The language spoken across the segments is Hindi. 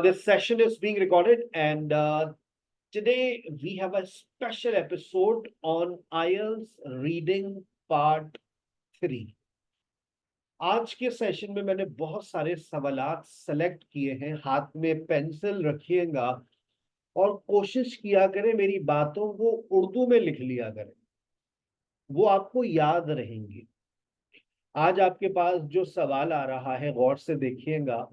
This session is being recorded, and today we have a special episode on IELTS Reading Part 3. आज के सेशन में मैंने बहुत सारे सवालात सेलेक्ट किए हैं। हाथ में पेंसिल रखिएगा और कोशिश किया करें मेरी बातों को उर्दू में लिख लिया करें, वो आपको याद रहेंगी। आज आपके पास जो सवाल आ रहा है गौर से देखिएगा।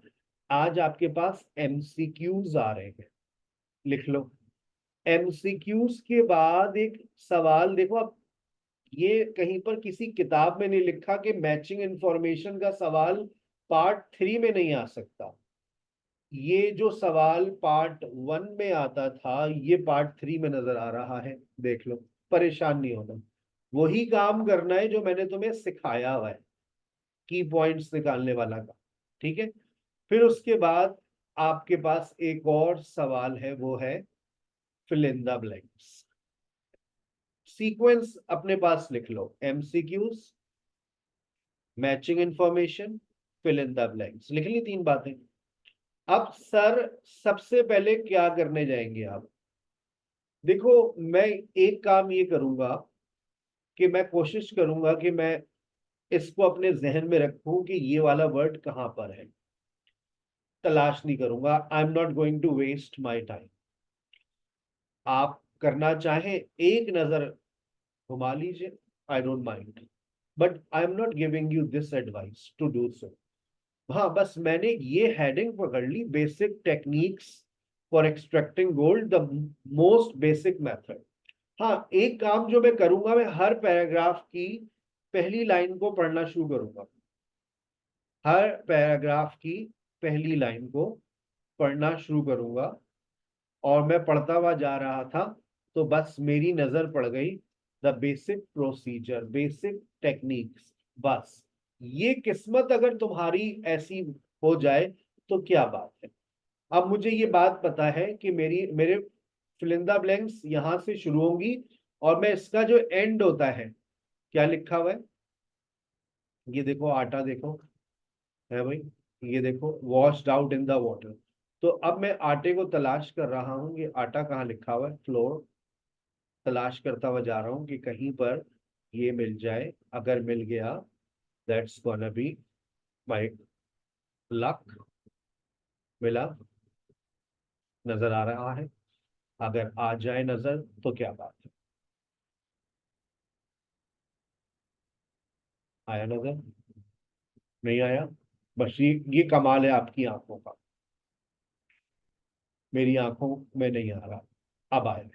आज आपके पास एमसीक्यूज आ रहे हैं, लिख लो। एमसीक्यूज के बाद एक सवाल देखो। अब ये कहीं पर किसी किताब में नहीं लिखा कि मैचिंग इंफॉर्मेशन का सवाल पार्ट 3 में नहीं आ सकता। ये जो सवाल पार्ट 1 में आता था ये पार्ट 3 में नजर आ रहा है, देख लो। परेशान नहीं होना, वही काम करना है जो मैंने तुम्हें सिखाया हुआ है, की पॉइंट्स निकालने वाला का। ठीक है। फिर उसके बाद आपके पास एक और सवाल है, वो है fill in the blanks. Sequence अपने पास लिख लो, MCQs, matching information, fill in the blanks. लिख ली तीन बातें। अब सर सबसे पहले क्या करने जाएंगे आप? देखो, मैं एक काम ये करूंगा कि मैं कोशिश करूंगा कि मैं इसको अपने जहन में रखूं कि ये वाला वर्ड कहां पर है। तलाश नहीं करूंगा। I am not going to waste my time. आप करना चाहें एक नजर घुमा लीजिए, I don't mind, but I am not giving you this advice to do so. हाँ, बस मैंने ये हेडिंग पकड़ ली, basic techniques for extracting gold, the most basic method. हाँ, एक काम जो मैं करूंगा, मैं हर पैराग्राफ की पहली लाइन को पढ़ना शुरू करूंगा। हर पैराग्राफ की पहली लाइन को पढ़ना शुरू करूंगा और मैं पढ़ता हुआ जा रहा था तो बस मेरी नजर पड़ गई the basic procedure, basic techniques. बस ये किस्मत अगर तुम्हारी ऐसी हो जाए तो क्या बात है। अब मुझे ये बात पता है कि मेरे फिलिंदा ब्लैंक्स यहां से शुरू होंगी और मैं इसका जो एंड होता है, क्या लिखा हुआ है ये देखो, आटा देखो है भाई, ये देखो washed out in the water. तो अब मैं आटे को तलाश कर रहा हूँ, ये आटा कहाँ लिखा हुआ है, फ्लोर। तलाश करता हुआ जा रहा हूँ कि कहीं पर ये मिल जाए। अगर मिल गया, that's gonna be my luck. मिला, नजर आ रहा है। अगर आ जाए नजर तो क्या बात है। आया नजर? नहीं आया? बस ये कमाल है आपकी आंखों का, मेरी आंखों में नहीं आ रहा। अब आया।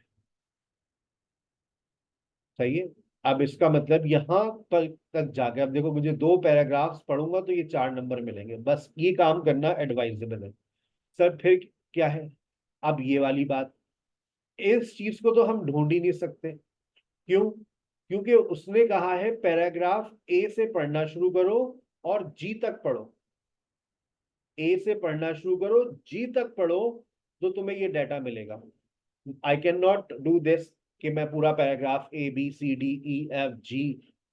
सही है। अब इसका मतलब यहां पर तक जाके, अब देखो, मुझे दो पैराग्राफ्स पढ़ूंगा तो ये 4 नंबर मिलेंगे। बस ये काम करना एडवाइजेबल है। सर फिर क्या है? अब ये वाली बात, इस चीज को तो हम ढूंढ ही नहीं सकते। क्यों? क्योंकि उसने कहा है पैराग्राफ ए से पढ़ना शुरू करो और जी तक पढ़ो। ए से पढ़ना शुरू करो, जी तक पढ़ो, तो तुम्हें ये डाटा मिलेगा। I can not do this कि मैं पूरा पैराग्राफ ABCDEFG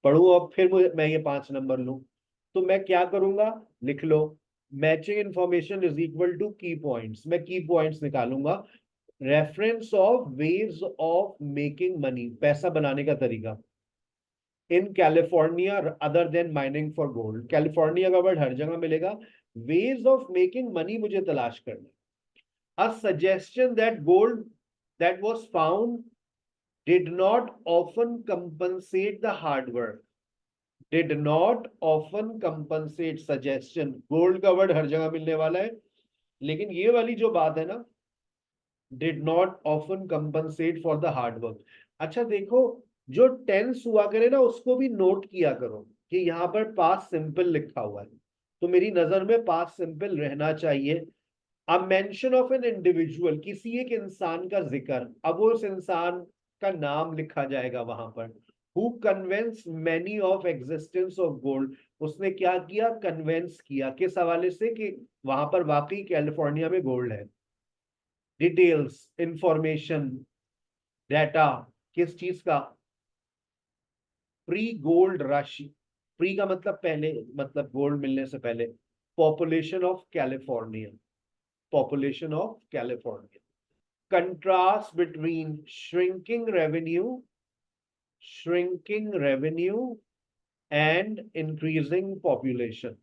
पढ़ूं और फिर मैं ये 5 नंबर लूं। तो मैं क्या करूंगा, लिख लो, matching information is equal to key points. मैं की पॉइंट्स निकालूंगा। Reference of ways of making money, पैसा बनाने का तरीका in California other than mining for gold. California का वर्ड हर जगह मिलेगा। वेज ऑफ मेकिंग मनी मुझे तलाश करना। A suggestion that gold that was found did not often compensate the hard work, did not often compensate suggestion। Gold का वर्ड हर जगह मिलने वाला है, लेकिन ये वाली जो बात है ना, did not often compensate for the hard work। अच्छा देखो, जो टेंस हुआ करे ना उसको भी नोट किया करो कि यहाँ पर पास्ट सिंपल लिखा हुआ है, तो मेरी नजर में पास्ट सिंपल रहना चाहिए। अब मेंशन ऑफ एन इंडिविजुअल, किसी एक इंसान का जिक्र, अब वो उस इंसान का नाम लिखा जाएगा वहां पर। Who convince many of existence of gold, उसने क्या किया, कन्वेंस किया। किस हवाले से कि वहां पर वाकई कैलिफोर्निया में गोल्ड है। डिटेल्स, इंफॉर्मेशन, डाटा, किस चीज का, प्री गोल्ड राशि। प्री का मतलब पहले, मतलब गोल्ड मिलने से पहले। Population of California, population of California, contrast between shrinking revenue and increasing population।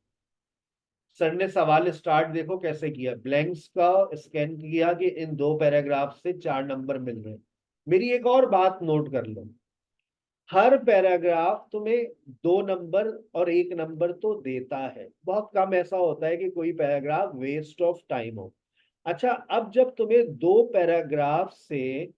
Sir ने सवाल स्टार्ट देखो कैसे किया, ब्लैंक्स का स्कैन किया कि इन दो पैराग्राफ से 4 नंबर मिल रहे हैं। मेरी एक और बात नोट कर लो, हर पैराग्राफ तुम्हें 2 नंबर और 1 नंबर तो देता है, बहुत कम ऐसा होता है कि कोई पैराग्राफ वेस्ट ऑफ टाइम हो। अच्छा, अब जब तुम्हें 2 पैराग्राफ से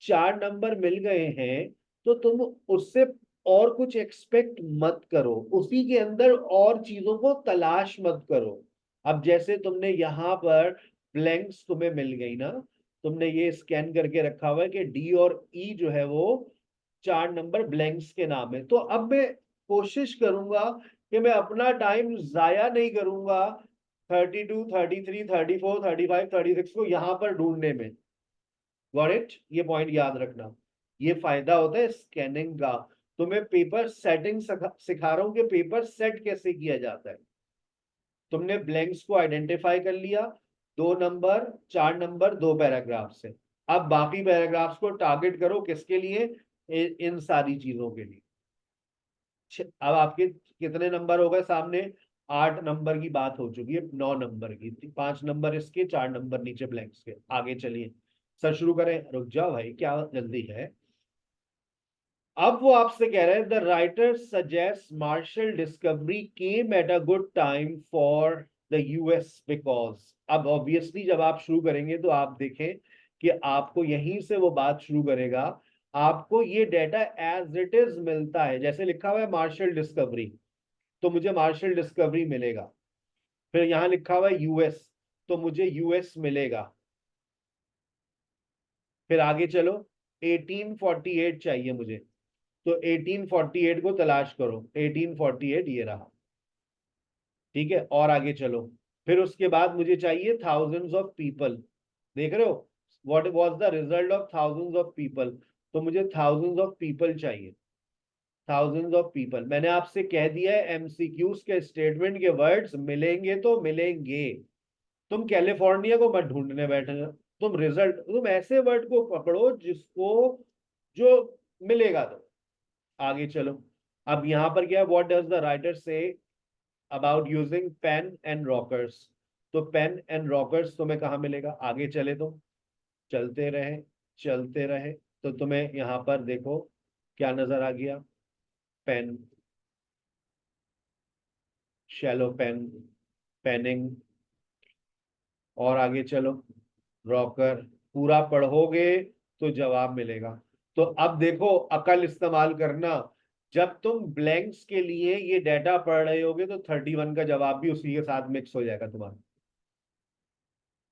4 नंबर मिल गए हैं तो तुम उससे और कुछ एक्सपेक्ट मत करो, उसी के अंदर और चीजों को तलाश मत करो। अब जैसे तुमने यहाँ पर ब्लैंक्स तुम्हें मिल गई ना, तुमने ये स्कैन करके रखा हुआ है कि डी और ई जो है वो 4 नंबर ब्लैंक्स के नाम है, तो अब मैं कोशिश करूंगा कि मैं अपना टाइम जाया नहीं करूंगा 32, 33, 34, 35, 36 को यहां पर ढूंढने में। Got it? ये पॉइंट याद रखना, ये फायदा होता है स्कैनिंग का। तो मैं पेपर सेटिंग सिखा रहा हूं कि पेपर सेट कैसे किया जाता है। तुमने ब्लैंक्स को आइडेंटिफाई कर लिया, 2 नंबर 4 नंबर 2 पैराग्राफ से। अब बाकी पैराग्राफ्स को टारगेट करो, किसके लिए? इन सारी चीजों के लिए। अब आपके कितने नंबर हो गए सामने? 8 नंबर की बात हो चुकी है, 9 नंबर की, 5 नंबर इसके, 4 नंबर नीचे ब्लैंक्स के। आगे चलिए सर, शुरू करें। रुक जाओ भाई, क्या जल्दी है। अब वो आपसे कह रहे हैं, the writer suggest Marshall discovery came at a good time for the US because. अब ऑब्वियसली जब आप शुरू करेंगे तो आप देखें कि आपको यहीं से वो बात शुरू करेगा। आपको ये डेटा एज इट इज मिलता है, जैसे लिखा हुआ है मार्शल डिस्कवरी, तो मुझे मार्शल डिस्कवरी मिलेगा। फिर यहां लिखा हुआ है यूएस, तो मुझे यूएस मिलेगा। फिर आगे चलो, 1848 चाहिए मुझे, तो 1848 को तलाश करो, 1848 ये रहा। ठीक है, और आगे चलो। फिर उसके बाद मुझे चाहिए थाउजेंड्स ऑफ पीपल। देख रहे हो, what was the result of thousands of people? तो मुझे थाउजेंड्स ऑफ पीपल चाहिए, थाउजेंड्स ऑफ पीपल। मैंने आपसे कह दिया है एमसीक्यूज के स्टेटमेंट के वर्ड्स मिलेंगे तो मिलेंगे। तुम कैलिफोर्निया को मत ढूंढने बैठे, तुम रिजल्ट, तुम ऐसे वर्ड को पकड़ो जिसको जो मिलेगा। तो आगे चलो। अब यहां पर क्या है, what does the writer say about using pan and rockers? तो पेन एंड रॉकर्स तुम्हें कहाँ मिलेगा? आगे चले तो चलते रहे, चलते रहे, तो तुम्हें यहां पर देखो क्या नजर आ गया, पेन, शैलो पेन, पेनिंग, और आगे चलो रॉकर। पूरा पढ़ोगे तो जवाब मिलेगा। तो अब देखो अकल इस्तेमाल करना, जब तुम ब्लैंक्स के लिए ये डेटा पढ़ रहे होगे तो 31 का जवाब भी उसी के साथ मिक्स हो जाएगा तुम्हारा।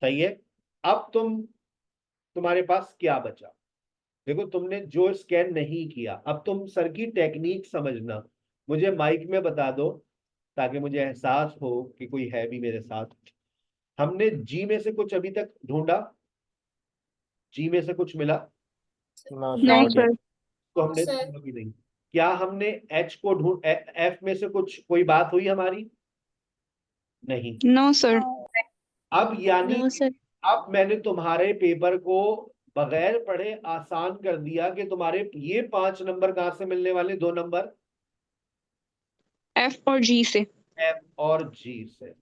सही है। अब तुम्हारे पास क्या बचा? देखो तुमने जो स्कैन नहीं किया, अब तुम सर की टेक्निक समझना, मुझे माइक में बता दो ताकि मुझे एहसास हो कि कोई है भी मेरे साथ। हमने जी में से कुछ अभी तक ढूंढा? जी में से कुछ मिला? नो नहीं सर। सर। तो हमने ढूंढा भी नहीं। क्या हमने एच को ढूंढ, एफ में से कुछ कोई बात हुई हमारी? नहीं। No sir. अब यानी नो सर। अब मैंने तुम्हारे पेपर को बगैर पढ़े आसान कर दिया कि तुम्हारे ये 5 नंबर कहां से मिलने वाले? 2 नंबर एफ और जी से। एफ और जी से।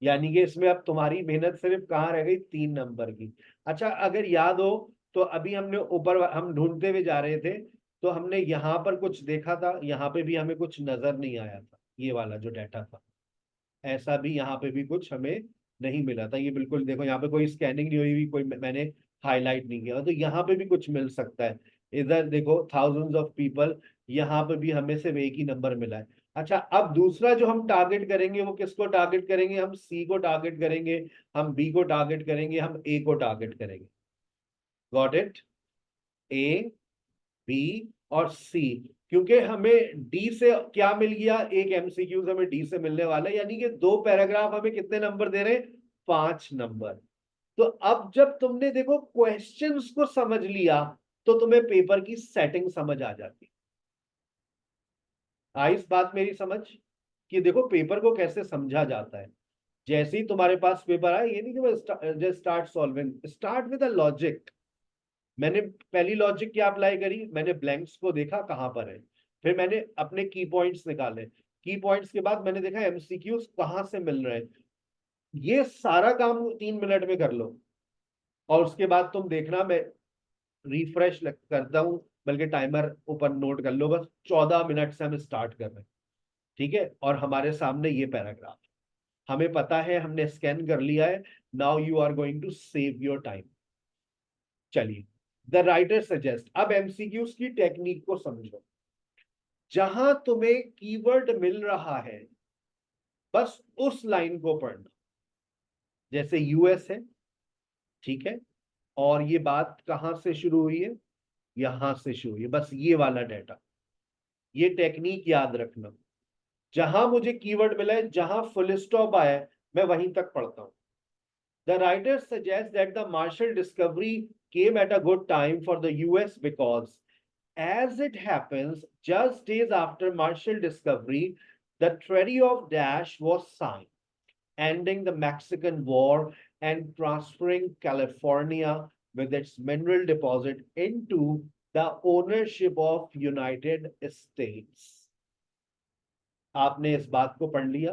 यानी कि इसमें अब तुम्हारी मेहनत सिर्फ कहाँ रह गई? 3 नंबर की। अच्छा, अगर याद हो तो अभी हमने ऊपर हम ढूंढते हुए जा रहे थे, तो हमने यहाँ पर कुछ देखा था, यहाँ पे भी हमें कुछ नजर नहीं आया था। ये वाला जो डाटा था, ऐसा भी यहाँ पे भी कुछ हमें नहीं मिला था। ये बिल्कुल देखो, यहाँ पे कोई स्कैनिंग नहीं हुई, कोई मैंने हाईलाइट नहीं किया, तो यहाँ पे भी कुछ मिल सकता है। इधर देखो थाउजेंड्स ऑफ पीपल, यहाँ पे भी हमें सिर्फ एक ही नंबर मिला है। अच्छा, अब दूसरा जो हम टारगेट करेंगे वो किसको टारगेट करेंगे? हम सी को टारगेट करेंगे, हम बी को टारगेट करेंगे, हम ए को टारगेट करेंगे। Got it? ए, बी और सी। क्योंकि हमें डी से क्या मिल गया, एक एमसीक्यू हमें डी से मिलने वाला है, यानी कि 2 पैराग्राफ हमें कितने नंबर दे रहे हैं? 5 नंबर। तो अब जब तुमने देखो क्वेश्चंस को समझ लिया तो तुम्हें पेपर की सेटिंग समझ आ जाती। आई इस बात मेरी समझ कि देखो पेपर को कैसे समझा जाता है। जैसे ही तुम्हारे पास पेपर आए, ये नहीं कि just start solving, start with a logic. मैंने पहली लॉजिक क्या अप्लाई करी, मैंने ब्लैंक्स को देखा कहां पर है, फिर मैंने अपने की पॉइंट्स निकाले, की पॉइंट्स के बाद मैंने देखा एमसीक्यूज कहां से मिल रहे हैं। ये सारा काम 3 मिनट में कर लो, और उसके बाद तुम देखना मैं रिफ्रेश करता हूँ, बल्कि टाइमर ऊपर नोट कर लो, बस 14 मिनट से हम स्टार्ट कर रहे हैं, ठीक है। और हमारे सामने ये पैराग्राफ, हमें पता है, हमने स्कैन कर लिया है। Now you are going to save your time. चलिए, द राइटर सजेस्ट, अब एमसीक्यूज की टेक्निक को समझो। जहां तुम्हें कीवर्ड मिल रहा है, बस उस लाइन को पढ़ना। जैसे यूएस है, ठीक है, और ये बात कहां से शुरू हुई है, यहां से शुरू हुई है, बस ये वाला डेटा। ये टेक्निक याद रखना, जहां मुझे कीवर्ड मिला है, जहां फुल स्टॉप आया है, मैं वहीं तक पढ़ता हूं। The writer suggests that the Marshall discovery came at a good time for the US because, as it happens, just days after Marshall discovery, the Treaty of Dash was signed, ending the Mexican War and transferring California with its mineral deposit into the ownership of United States. आपने इस बात को पढ़ लिया।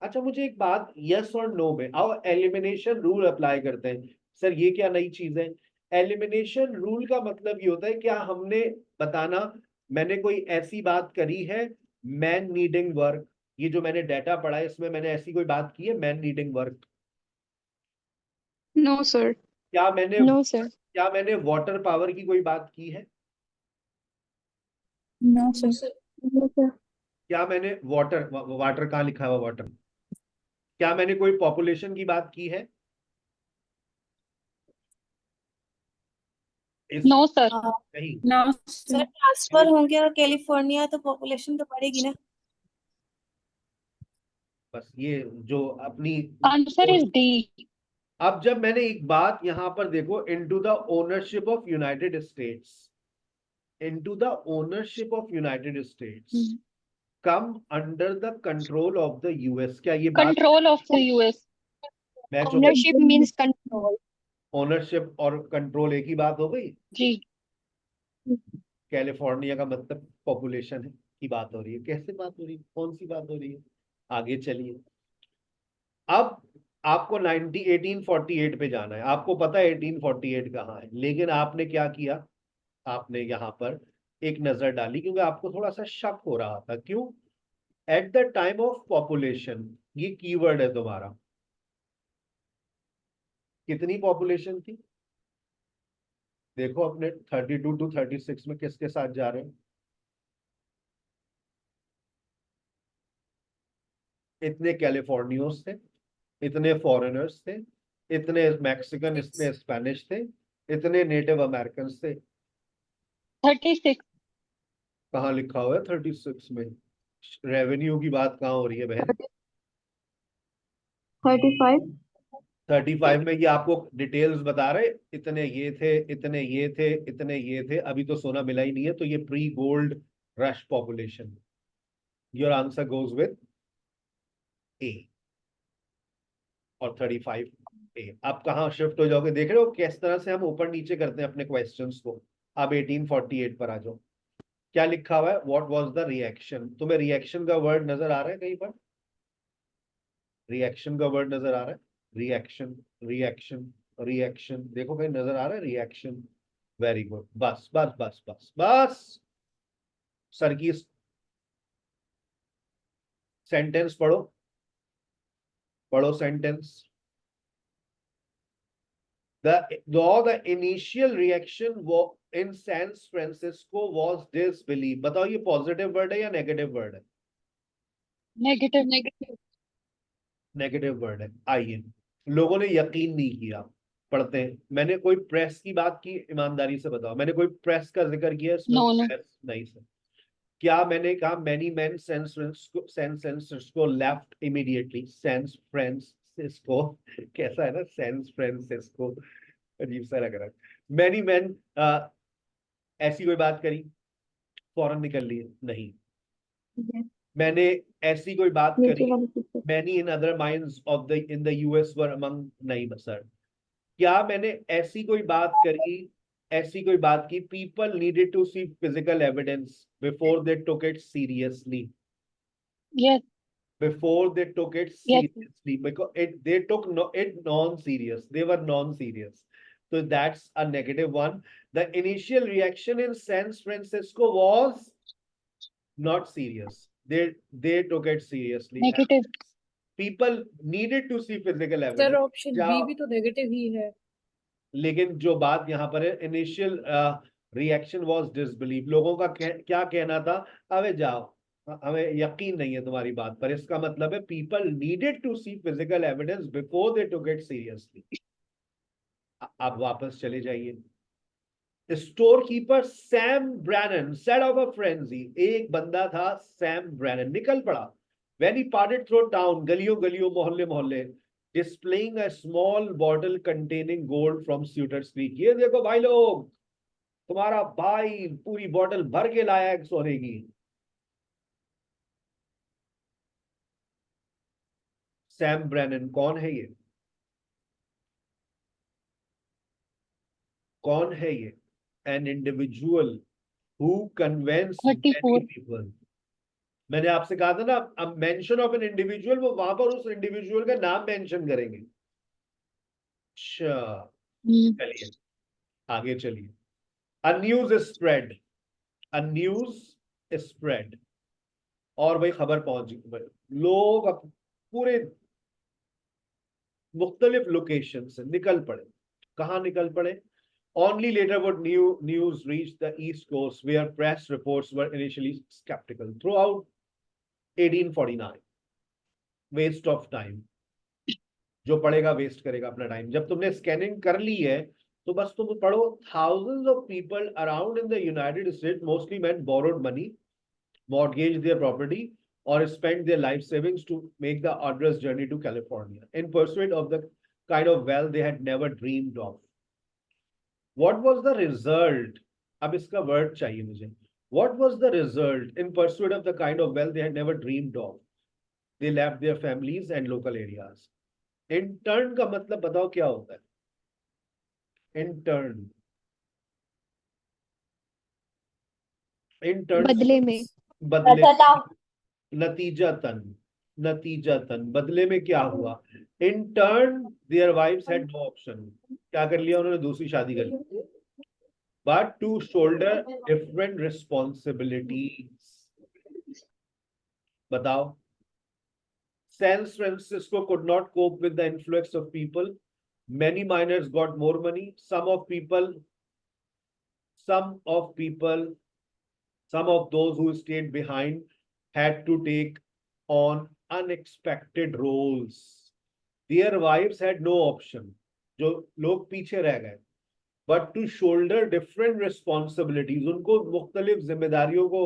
अच्छा, मुझे एक बात, यस और नो में आओ, एलिमिनेशन रूल अप्लाई करते हैं। सर ये क्या नई चीज है? एलिमिनेशन रूल का मतलब ये होता है, क्या हमने बताना, मैंने कोई ऐसी बात करी है, मैन नीडिंग वर्क, ये जो मैंने डाटा पढ़ा है इसमें मैंने ऐसी कोई बात की है, man needing work? No sir. क्या मैंने नो सर। क्या मैंने वाटर पावर की कोई बात की है? No sir. No sir. क्या मैंने वाटर वाटर कहाँ लिखा हुआ वाटर? क्या मैंने कोई पॉपुलेशन की बात की है इस? No sir. नहीं। No sir sir. ट्रांसफर होंगे और कैलिफोर्निया तो पॉपुलेशन तो बढ़ेगी ना। बस ये जो अपनी, आंसर इज डी। अब जब मैंने एक बात यहां पर देखो, into the ownership of United states, into the ownership of United states come under the control of the US, क्या ये बात control of the US. Match हो गई? Ownership means control. ओनरशिप और कंट्रोल एक ही बात हो गई। जी। कैलिफोर्निया का मतलब पॉपुलेशन है की बात हो रही है, कैसे बात हो रही है, कौन सी बात हो रही है? आगे चलिए, अब आपको 1848 पे जाना है, आपको पता है 1848 कहाँ है, लेकिन आपने क्या किया, आपने यहां पर एक नजर डाली, क्योंकि आपको थोड़ा सा शक हो रहा था। क्यों? At the time of population, ये कीवर्ड है तुम्हारा, कितनी पॉपुलेशन थी? देखो अपने 32 to 36 में किसके साथ जा रहे हो? इतने कैलिफोर्नियोस थे, इतने फॉरेनर्स थे, इतने मैक्सिकन, इतने स्पेनिश थे, इतने नेटिव अमेरिकन थे। 36। कहाँ लिखा हुआ है 36 में? रेवेन्यू की बात कहाँ हो रही है बहन? 35। 35 में ये आपको डिटेल्स बता रहे, इतने ये थे, इतने ये थे, इतने ये थे, अभी तो सोना मिला ही नहीं है, तो ये pre gold rush population. Your answer goes with A, और 35 ए। आप कहाँ शिफ्ट हो जाओगे, देख रहे हो किस तरह से हम ऊपर नीचे करते हैं अपने क्वेश्चंस को। अब 1848 पर आ जाओ, क्या लिखा हुआ है, व्हाट वाज द रिएक्शन? तुम्हें रिएक्शन का वर्ड नजर आ रहा है कहीं पर? रिएक्शन का वर्ड नजर आ रहा है? रिएक्शन, रिएक्शन, रिएक्शन, देखो कहीं नजर आ रहा है रिएक्शन? वेरी गुड, बस बस बस बस बस। सर की सेंटेंस पढ़ो, पढ़ो sentence. The initial reaction in San Francisco was disbelief। बताओ ये पॉजिटिव वर्ड है या नेगेटिव वर्ड है? नेगेटिव। नेगेटिव। नेगेटिव वर्ड है। आइए, लोगों ने यकीन नहीं किया। पढ़ते हैं, मैंने कोई प्रेस की बात की, ईमानदारी से बताओ, मैंने कोई प्रेस का जिक्र किया इसमें? No no. प्रेस नहीं सर। क्या मैंने कहा many man San Francisco left immediately? San Francisco कैसा है ना, सैन फ्रांसिस्को, अजीब सा लग रहा है। मैनी मैन, ऐसी कोई बात करी, फौरन निकल लिए? नहीं। मैंने ऐसी कोई बात नीचे करी, वाली picture। many in other minds of the in the US were among, नहीं सर, क्या मैंने ऐसी कोई बात करी, ऐसी कोई बात की, people needed to see physical evidence before they took it seriously, Yes, before they took it yes. seriously, because they took it non-serious, they were non-serious. So that's a negative one. The initial reaction in San Francisco was not serious. They took it seriously. Negative. People needed to see physical sir evidence. Option B भी तो नेगेटिव ही है। लेकिन जो बात यहाँ पर है, इनिशियल रिएक्शन वाज डिसबिलीव, लोगों का क्या कहना था, अबे जाओ, हमें यकीन नहीं है तुम्हारी बात पर। इसका मतलब है people needed to see physical evidence before they took it seriously. आप वापस चले जाइए। Storekeeper Sam Brannan set off a frenzy, एक बंदा था सैम ब्रैनन, निकल पड़ा। When he parted through town, गलियों गलियों मोहल्ले मोहल्ले, displaying a small bottle containing gold from Suitors Creek। ये देखो भाई लोग, तुम्हारा भाई पूरी बोतल भर के लाया है सोने की। सैम ब्रैनन कौन है ये? कौन है ये? An individual who convinced many 34। people। मैंने आपसे कहा था ना, अब मेंशन ऑफ एन इंडिविजुअल, वो वहां पर उस इंडिविजुअल का नाम मेंशन करेंगे। अच्छा चलिए आगे चलिए। A news is spread, a news is spread, और भाई खबर पहुंच गई, लोग अब पूरे मुख्तलिफ लोकेशन से निकल पड़े। कहाँ निकल पड़े? Only later would news reach the East Coast, where press reports were initially skeptical. Throughout 1849, waste of time, जो पढ़ेगा वेस्ट करेगा अपना टाइम। जब तुमने स्कैनिंग कर ली है तो बस तुम पढ़ो। Thousands of people around in the United States, mostly men, borrowed money, mortgaged their property, or spent their life savings to make the arduous journey to California in pursuit of the kind of wealth they had never dreamed of. What was the result? अब इसका वर्ड चाहिए मुझे। What was the result in pursuit of the kind of wealth they had never dreamed of? They left their families and local areas. Intern का मतलब बताओ क्या होता है? Intern, intern बदले में। बदले, नतीजतन, नतीजतन बदले में क्या हुआ? In turn their wives had no option, क्या कर लिया उन्होंने? दूसरी शादी कर ली। But to shoulder different responsibilities। बताओ। San Francisco could not cope with the influx of people. Many miners got more money. Some of those who stayed behind had to take on unexpected roles. Their wives had no option, जो लोग पीछे रह गए, but to shoulder different responsibilities, उनको मुख्तलिफ जिम्मेदारियों को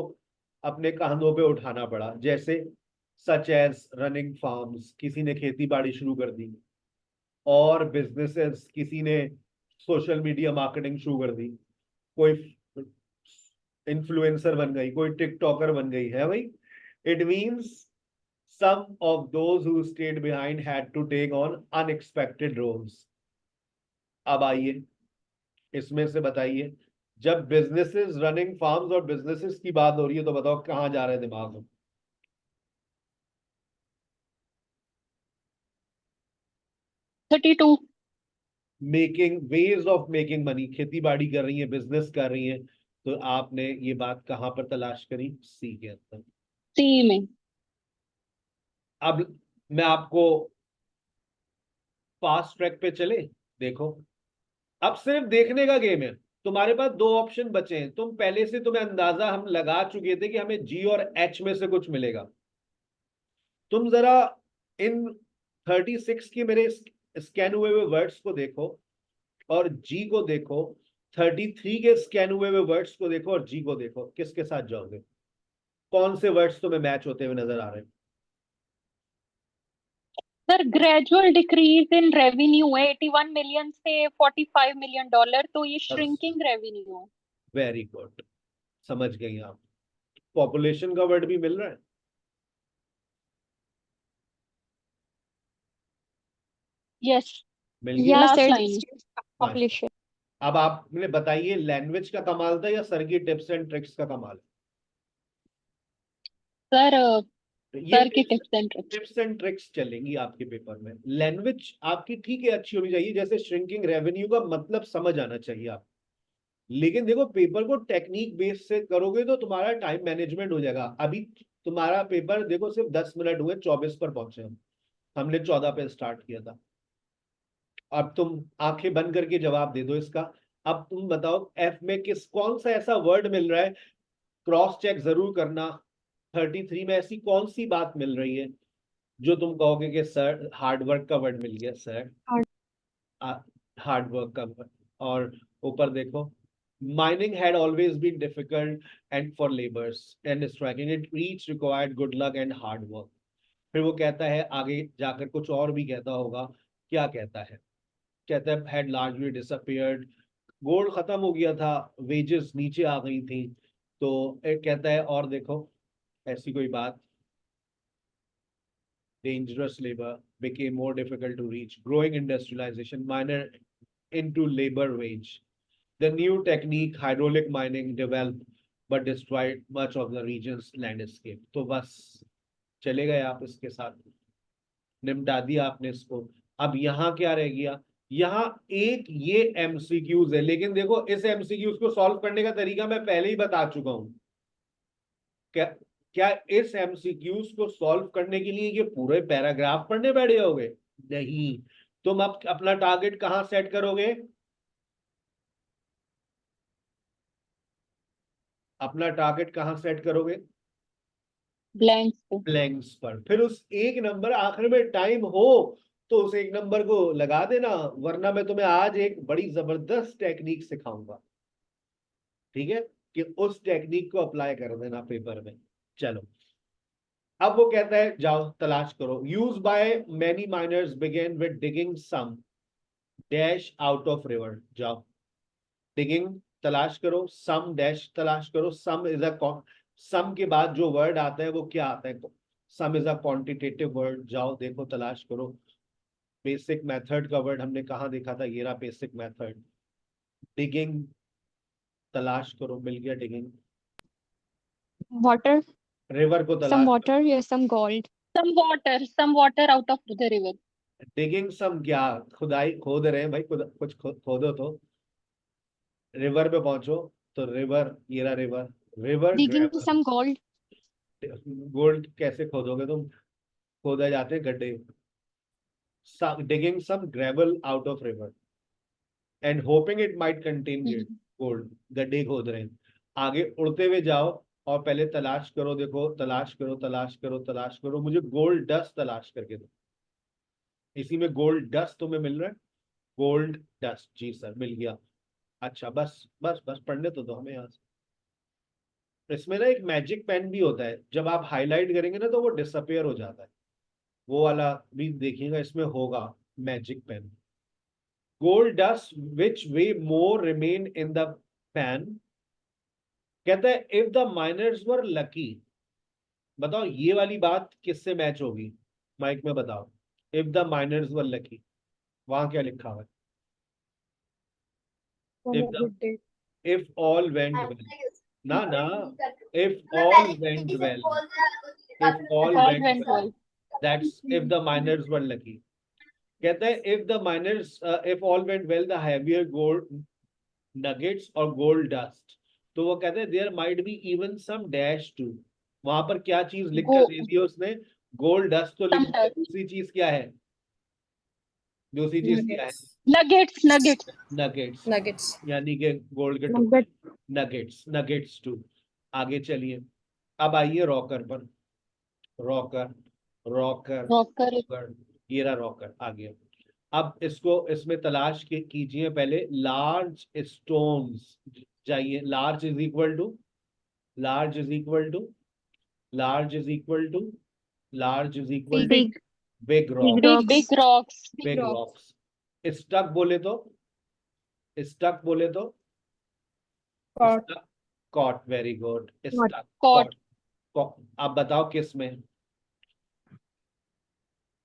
अपने कांधों पे उठाना पड़ा। जैसे such as running farms, किसी ने खेती बाड़ी शुरू कर दी, और बिजनेसेस, किसी ने सोशल मीडिया मार्केटिंग शुरू कर दी, कोई इन्फ्लुएंसर बन गई, कोई टिकटॉकर बन गई है भाई। It means some of those who stayed behind had to take on unexpected roles। अब आइए इसमें से बताइए, जब बिजनेसेस, रनिंग फार्म्स और बिजनेसेस की बात हो रही है तो बताओ कहां जा रहे हैं दिमाग में? 32। Making, veg of making money, खेती बाड़ी कर रही है, बिजनेस कर रही है, तो आपने ये बात कहां पर तलाश करी? सी के अंदर। सी में। अब मैं आपको फास्ट ट्रैक पे चले, देखो अब सिर्फ देखने का गेम है। तुम्हारे पास दो ऑप्शन बचे हैं, तुम पहले से, तुम्हें अंदाजा हम लगा चुके थे कि हमें जी और एच में से कुछ मिलेगा। तुम जरा इन 36 की मेरे स्कैन हुए हुए वर्ड्स को देखो और जी को देखो, 33 के स्कैन हुए हुए वर्ड्स को देखो और जी को देखो, किसके साथ जाओगे? कौन से वर्ड्स तुम्हें मैच होते हुए नजर आ रहे हैं? Sir gradual decrease in revenue है 81 मिलियन से 45 मिलियन डॉलर, तो ये श्रिंकिंग रेवेन्यू है। वेरी गुड, समझ गई आप। पॉपुलेशन का वर्ड भी मिल रहा है। यस, मिल गया। Last said line. state population. अब आप मुझे बताइए, लैंग्वेज का कमाल था या सर की टिप्स एंड ट्रिक्स का कमाल? सर, ये सर की tips and tricks. Tips and tricks चलेंगी आपके पेपर में। लैंग्वेज आपकी ठीक है, अच्छी होनी चाहिए, जैसे श्रिंकिंग रेवेन्यू का मतलब समझ आना चाहिए आप। लेकिन देखो, पेपर को टेक्निक बेस से करोगे तो तुम्हारा टाइम मैनेजमेंट हो जाएगा। अभी तुम्हारा पेपर देखो, सिर्फ 10 मिनट हुए, 24 पर पहुंचे हम। हमने 14 पे स्टार्ट किया था। अब तुम आंखें बंद करके जवाब दे दो इसका। अब तुम बताओ, एफ में कौन सा ऐसा वर्ड मिल रहा है, क्रॉस चेक जरूर करना। 33 में ऐसी कौन सी बात मिल रही है जो तुम कहोगे कि सर हार्डवर्क का वर्ड मिल गया सर, हार्डवर्क का वर्ड। और ऊपर देखो, mining had always been difficult and for labours and striking it each required good luck and hard work. फिर वो कहता है आगे जाकर कुछ और भी कहता होगा। क्या कहता है? कहता है हैड लार्जली डिसअपियर्ड, गोल्ड खत्म हो गया था, वेजेस नीचे आ गई थी। तो एक कहता है, और देखो ऐसी कोई बात, dangerous labor became more difficult to reach, growing industrialization minor into labor wage. The new technique, hydraulic mining, developed but destroyed much of the region's landscape. तो बस चले गए आप इसके साथ, निपटा दिया आपने इसको। अब यहाँ क्या रह गया? यहाँ एक ये एमसीक्यूज है, लेकिन देखो इस एमसीक्यूज को सॉल्व करने का तरीका मैं पहले ही बता चुका हूं। क्या इस एमसीक्यूज को सॉल्व करने के लिए ये पूरे पैराग्राफ पढ़ने बैठे होगे? नहीं। तुम अब अपना टारगेट कहां सेट करोगे? अपना टारगेट कहां सेट करोगे? ब्लैंक्स पे। ब्लैंक्स पर। फिर उस एक नंबर, आखिर में टाइम हो तो उस एक नंबर को लगा देना, वरना मैं तुम्हें आज एक बड़ी जबरदस्त टेक्निक सिखाऊंगा, ठीक है, कि उस टेक्निक को अप्लाई कर देना पेपर में। चलो, अब वो कहता है जाओ तलाश करो। Use by many miners began with digging some dash out of river. जाओ डिगिंग तलाश करो, सम डैश तलाश करो। सम इज अ, सम के बाद जो वर्ड आता है वो क्या आता है? सम इज अ क्वांटिटेटिव वर्ड। जाओ देखो तलाश करो। बेसिक मेथड का वर्ड हमने कहाँ देखा था? ये रहा बेसिक मेथड। डिगिंग तलाश करो, मिल गया डिगिंग। Water, रिवर को some तलाश water, yes, some gold. Some water out of the river. Digging some क्या खुदाई खोद रहे हैं भाई, कुछ खोदो तो। रिवर पे पहुंचो तो रिवर, ये रहा river. River Digging gravel. some gold. Gold कैसे खोदोगे तुम? खोदा जाते हैं गड्ढे। Digging some gravel out of river and hoping it might contain gold. गड्ढे खोद रहे हैं। आगे उड़ते हुए जाओ और पहले तलाश करो। देखो तलाश करो, तलाश करो, तलाश करो, मुझे गोल्ड डस्ट तलाश करके दो। इसी में गोल्ड डस्ट तुम्हें मिल रहा है? गोल्ड डस्ट, जी सर मिल गया। अच्छा बस बस बस, पढ़ने तो दो हमें यहाँ से। इसमें ना एक मैजिक पेन भी होता है, जब आप हाईलाइट करेंगे ना तो वो डिसअपियर हो जाता है। वो वाला भी देखिएगा, इसमें होगा magic pan. Gold dust which way more remain in the pan. कहता है if the miners were lucky. बताओ ये वाली बात किससे मैच होगी? माइक में बताओ। If the miners were lucky, वहां क्या लिखा हुआ है? If all went well. ना ना, if all went well. If all All went went well. well. That's if the miners were lucky. कहता है if the miners, if all went well, the heavier gold nuggets or gold dust. तो वो कहते हैं there might be even some dash too. वहां पर क्या चीज लिख कर दे दी उसने? गोल्ड डस्ट तो लिख दिया, दूसरी चीज क्या है? दूसरी चीज क्या है? Nuggets, nuggets. नगेट्स। Nuggets. यानी कि गोल्ड के टुकड़े। Nuggets, nuggets too. आगे चलिए, अब आइए रॉकर पर। Rocker, rocker, Rocker. रॉकर, ये रहा रॉकर। आगे अब इसको, इसमें तलाश कीजिए पहले लार्ज स्टोन्स। जाइए, large is equal to, large is equal to, large is equal to, large is equal to Big. Big rock. Big rocks. Big rocks. Stuck बोले तो, स्टक बोले तो Caught. Caught, very good. Stuck, Caught. अब बताओ किस में?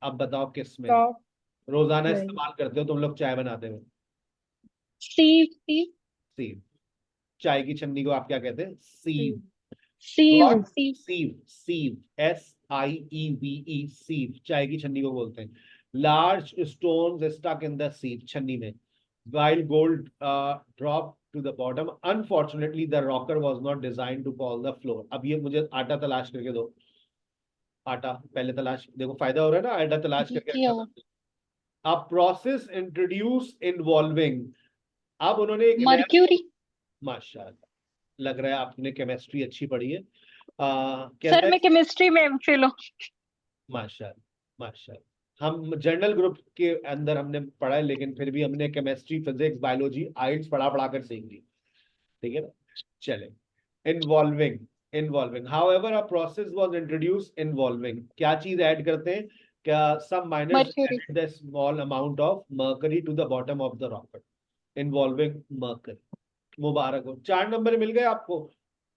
अब बताओ किस में? Caught. रोजाना नहीं। इस्तेमाल करते हो तुम लोग चाय बनाते हुए? सीव सीव सीव। चाय की छन्नी को आप क्या कहते हैं? सीव। सीव गॉट? सीव सीव, सीव, SIEVE, सीव, चाय की छन्नी को बोलते हैं। Large stones stuck in the sieve, छन्नी में, while gold dropped to the bottom. Unfortunately, the rocker was not designed to fall the floor. अब ये मुझे आटा तलाश करके दो। आटा पहले तलाश, देखो फायदा हो रहा है ना, आटा तलाश करके किया अच्छा करते हैं। A process introduced involving, अब उन्होंने एक नया, मर्क्यूरी। माशाल्लाह, लग रहा है आपने केमिस्ट्री अच्छी पढ़ी है। कहता सर है, मैं केमिस्ट्री में एमफिल हूँ। माशाल्लाह माशाल्लाह, हम जनरल ग्रुप के अंदर हमने पढ़ा है, लेकिन फिर भी हमने केमिस्ट्री, फिजिक्स, बायोलॉजी, आइल्स पढ़ा पढ़ा कर सीख ली, ठीक है ना। चले, involving, involving, however a process was introduced involving, क्या चीज ऐड करते हैं? क्या some miners mercury. Added the small amount of mercury to the bottom of the rocket, involving mercury. मुबारक हो, 4 नंबर मिल गए आपको।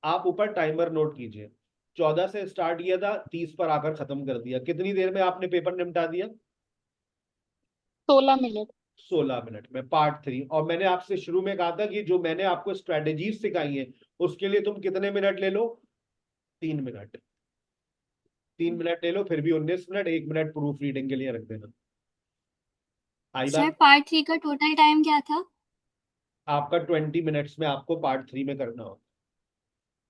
आप ऊपर टाइमर नोट कीजिए, 14 से स्टार्ट किया था, 30 पर आकर खत्म कर दिया। कितनी देर में आपने पेपर निपटा दिया? 16 मिनट। 16 मिनट में पार्ट 3। और मैंने आपसे शुरू में कहा था कि जो मैंने आपको स्ट्रेटेजीज सिखाई है उसके लिए तुम कितने मिनट ले लो? 3 मिनट। 3 मिनट ले लो, फिर भी 19 मिनट, 1 मिनट प्रूफ रीडिंग के लिए रख देना। आई सर बात? पार्ट 3 का टोटल टाइम क्या था? आपका 20 मिनट्स में आपको पार्ट 3 में करना हो।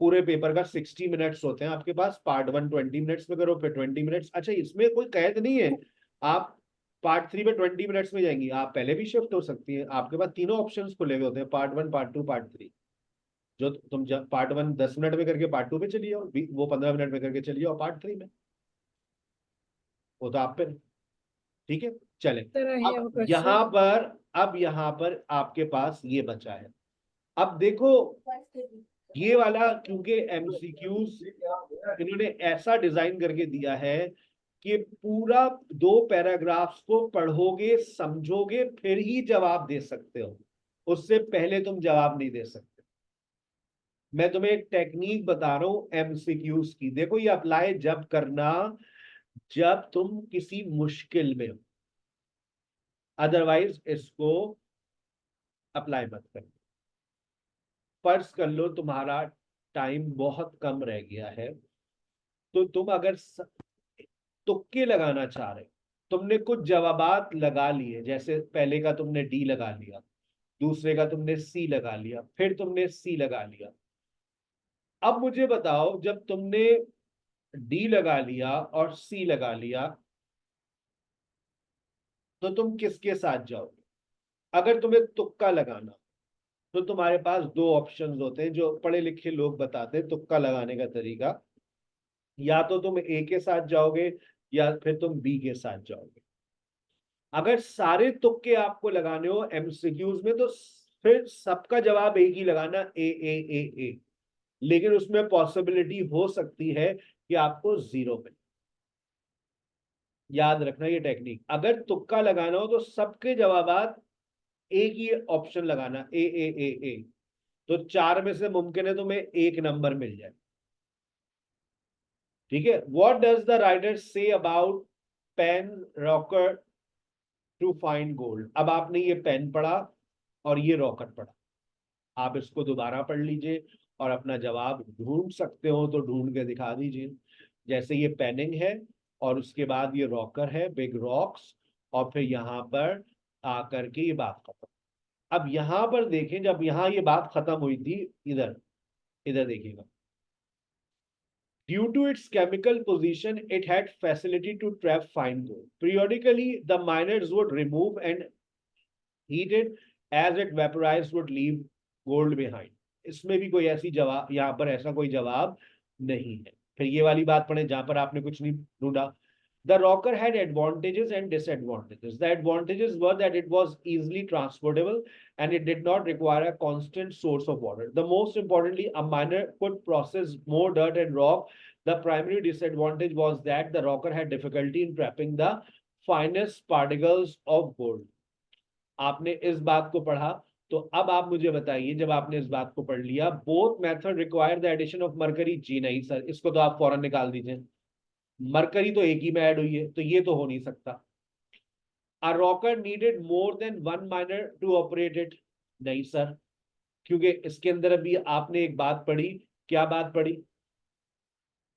पूरे पेपर का 60 मिनट्स होते हैं आपके पास, पार्ट 1 20 मिनट्स में करो, फिर 20 मिनट्स। अच्छा, इसमें कोई कैद नहीं है, आप पार्ट 3 में 20 मिनट्स में जाएंगी, आप पहले भी शिफ्ट हो सकती है। आपके पास तीनों ऑप्शंस खुले हुए होते हैं, पार्ट 1, पार्ट 2, पार्ट 3। जो तुम पार्ट 1 10 मिनट में करके पार्ट 2 पे चली जाओ, वो 15 मिनट में करके चली जाओ पार्ट 3 में, वो तो आप पे। ठीक है, चले। अब यहाँ पर आपके पास ये बचा है। अब देखो, ये वाला क्योंकि एमसीक्यूज इन्होंने ऐसा डिजाइन करके दिया है कि पूरा 2 पैराग्राफ्स को पढ़ोगे, समझोगे, फिर ही जवाब दे सकते हो, उससे पहले तुम जवाब नहीं दे सकते। मैं तुम्हें एक टेक्निक बता रहा हूं एमसीक्यूज की, देखो ये अप्लाई जब करना जब तुम किसी मुश्किल में हो, अदरवाइज इसको अप्लाई मत कर। फर्ज कर लो तुम्हारा टाइम बहुत कम रह गया है, तो तुम अगर तुक्के लगाना चाह रहे, तुमने कुछ जवाबात लगा लिए, जैसे पहले का तुमने डी लगा लिया, दूसरे का तुमने सी लगा लिया, फिर तुमने सी लगा लिया। अब मुझे बताओ, जब तुमने डी लगा लिया और सी लगा लिया, तो तुम किसके साथ जाओगे? अगर तुम्हें तुक्का लगाना, तो तुम्हारे पास 2 ऑप्शंस होते हैं जो पढ़े लिखे लोग बताते हैं तुक्का लगाने का तरीका। या तो तुम ए के साथ जाओगे या फिर तुम बी के साथ जाओगे। अगर सारे तुक्के आपको लगाने हो एमसीक्यूज में, तो फिर सबका जवाब एक ही लगाना, ए। लेकिन उसमें पॉसिबिलिटी हो सकती है कि आपको 0 मिले। याद रखना ये टेक्निक, अगर तुक्का लगाना हो तो सबके जवाबात एक ही ऑप्शन लगाना, ए। तो 4 में से मुमकिन है तुम्हें 1 नंबर मिल जाए। ठीक है, what does the writer say about pan rocker to find gold? अब आपने ये पेन पढ़ा और ये रॉकेट पढ़ा, आप इसको दोबारा पढ़ लीजिए और अपना जवाब ढूंढ सकते हो तो ढूंढ के दिखा दीजिए। जैसे ये पेनिंग है और उसके बाद ये रॉकर है, बिग रॉक्स, और फिर यहाँ पर आकर के ये बात खत्म। अब यहाँ पर देखें, जब यहाँ ये बात खत्म हुई थी, इधर इधर देखिएगा, due to its chemical position, it had facility to trap fine gold. Periodically, the miners would remove and heat it as it vaporized would leave gold behind. इसमें भी कोई ऐसी जवाब, यहाँ पर ऐसा कोई जवाब नहीं है। फिर ये वाली बात पढ़े जहां पर आपने कुछ नहीं ढूंढा। The rocker had advantages and disadvantages. The advantages were that it was easily transportable and it did not require a constant source of water. The most importantly, a miner could process more dirt and rock. The primary disadvantage was that the rocker had difficulty in trapping the finest particles of gold. आपने इस बात को पढ़ा, तो अब आप मुझे बताइए, जब आपने इस बात को पढ़ लिया, both method require the addition of mercury? जी नहीं सर, इसको तो आप फौरन निकाल दीजिए, मरकरी तो एक ही में ऐड हुई है, तो ये तो हो नहीं सकता। A rocker needed more than one miner to operate it. नहीं सर, क्योंकि इसके अंदर अभी आपने एक बात पढ़ी. क्या बात पढ़ी?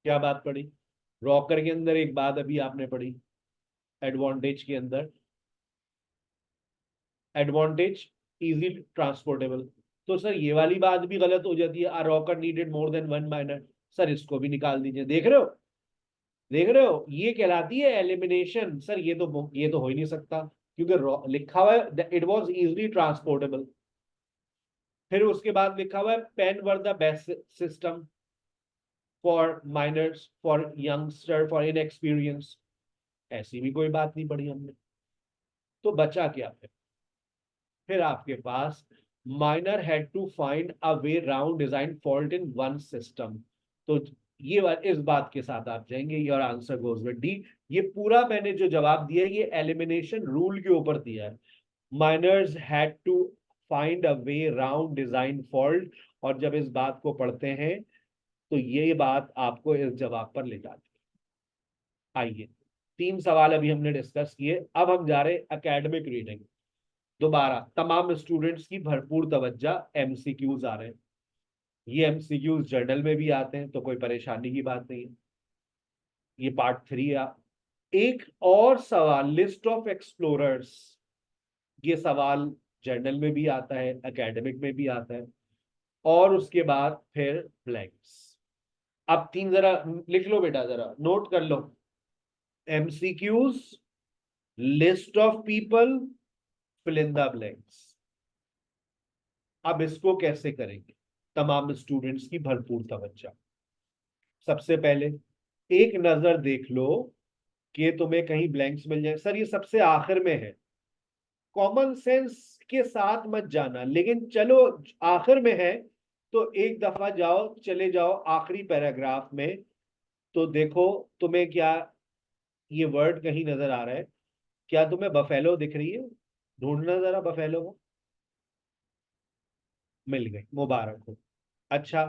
क्या बात पढ़ी? रॉकर के अंदर एक बात अभी आपने पढ़ी, एडवांटेज के अंदर, एडवांटेज इजी ट्रांसपोर्टेबल. तो सर ये वाली बात भी गलत हो जाती है. A rocker needed more than one miner. Sir इसको भी निकाल दीजिए. देख रहे हो, देख रहे हो, ये कहलाती है एलिमिनेशन. सर ये तो हो ही नहीं सकता, क्योंकि लिखा हुआ है इट वाज इजीली ट्रांसपोर्टेबल. फिर उसके बाद लिखा हुआ है pan were the best system for miners, for youngster, for inexperience. ऐसी भी कोई बात नहीं पढ़ी हमने. तो बचा क्या? फिर आपके पास miner had to find a way round design fault in one system. तो ये इस बात के साथ आप जाएंगे, your answer goes with D. ये पूरा मैंने जो जवाब दिया है ये एलिमिनेशन रूल के ऊपर दिया है. Miners had to find a way round design fault. और जब इस बात को पढ़ते हैं तो ये बात आपको इस जवाब पर ले जाती है. आइए, 3 सवाल अभी हमने डिस्कस किए. अब हम जा रहे एकेडमिक रीडिंग. दोबारा तमाम स्टूडेंट्स की भरपूर तवज्जो, एमसीक्यूज आ रहे हैं. ये एमसीक्यूज जर्नल में भी आते हैं, तो कोई परेशानी की बात नहीं है. ये पार्ट 3 है. एक और सवाल, लिस्ट ऑफ एक्सप्लोरर्स. ये सवाल जर्नल में भी आता है, एकेडमिक में भी आता है. और उसके बाद फिर ब्लैंक्स. अब 3 जरा लिख लो बेटा, जरा नोट कर लो. MCQs, list of people, fill in the blanks. अब इसको कैसे करेंगे? तमाम स्टूडेंट्स की भरपूर तवज्जो. सबसे पहले एक नजर देख लो कि तुम्हें कहीं ब्लैंक्स मिल जाए. सर ये सबसे आखिर में है, कॉमन सेंस के साथ मत जाना, लेकिन चलो आखिर में है तो एक दफा जाओ, चले जाओ आखिरी पैराग्राफ में. तो देखो तुम्हें क्या ये वर्ड कहीं नजर आ रहा है? क्या तुम्हें बफेलो दिख रही है? ढूंढना जरा बफेलो को. मिल गई, मुबारक हो. अच्छा,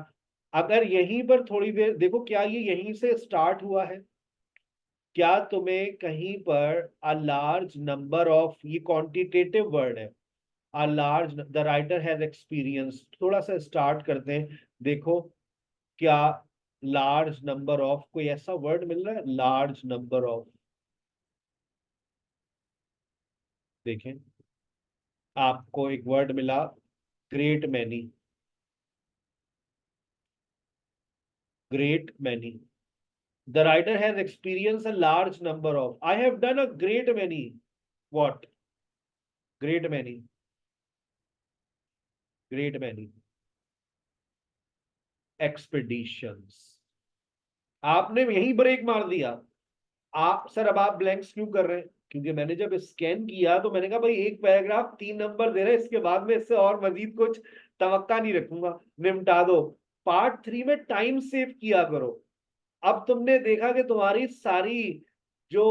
अगर यहीं पर थोड़ी देर देखो, क्या ये यहीं से स्टार्ट हुआ है? क्या तुम्हें कहीं पर अ लार्ज नंबर ऑफ, ये क्वांटिटेटिव वर्ड है, a large, the writer has experience. थोड़ा सा स्टार्ट करते हैं. देखो क्या लार्ज नंबर ऑफ, कोई ऐसा वर्ड मिल रहा है? लार्ज नंबर ऑफ, देखें आपको एक वर्ड मिला, great many. Great many. The writer has experienced a large number of. I have done a great many. What? Great many. Great many. Expeditions. आपने यही ब्रेक मार दिया. आप सर अब आप ब्लैंक्स क्यों कर रहे हैं? क्योंकि मैंने जब स्कैन किया तो मैंने कहा भाई एक पैराग्राफ 3 नंबर दे रहे हैं, इसके बाद में इससे और मजीद कुछ तवक्का नहीं रखूंगा, निपटा दो. पार्ट 3 में टाइम सेव किया करो. अब तुमने देखा कि तुम्हारी सारी जो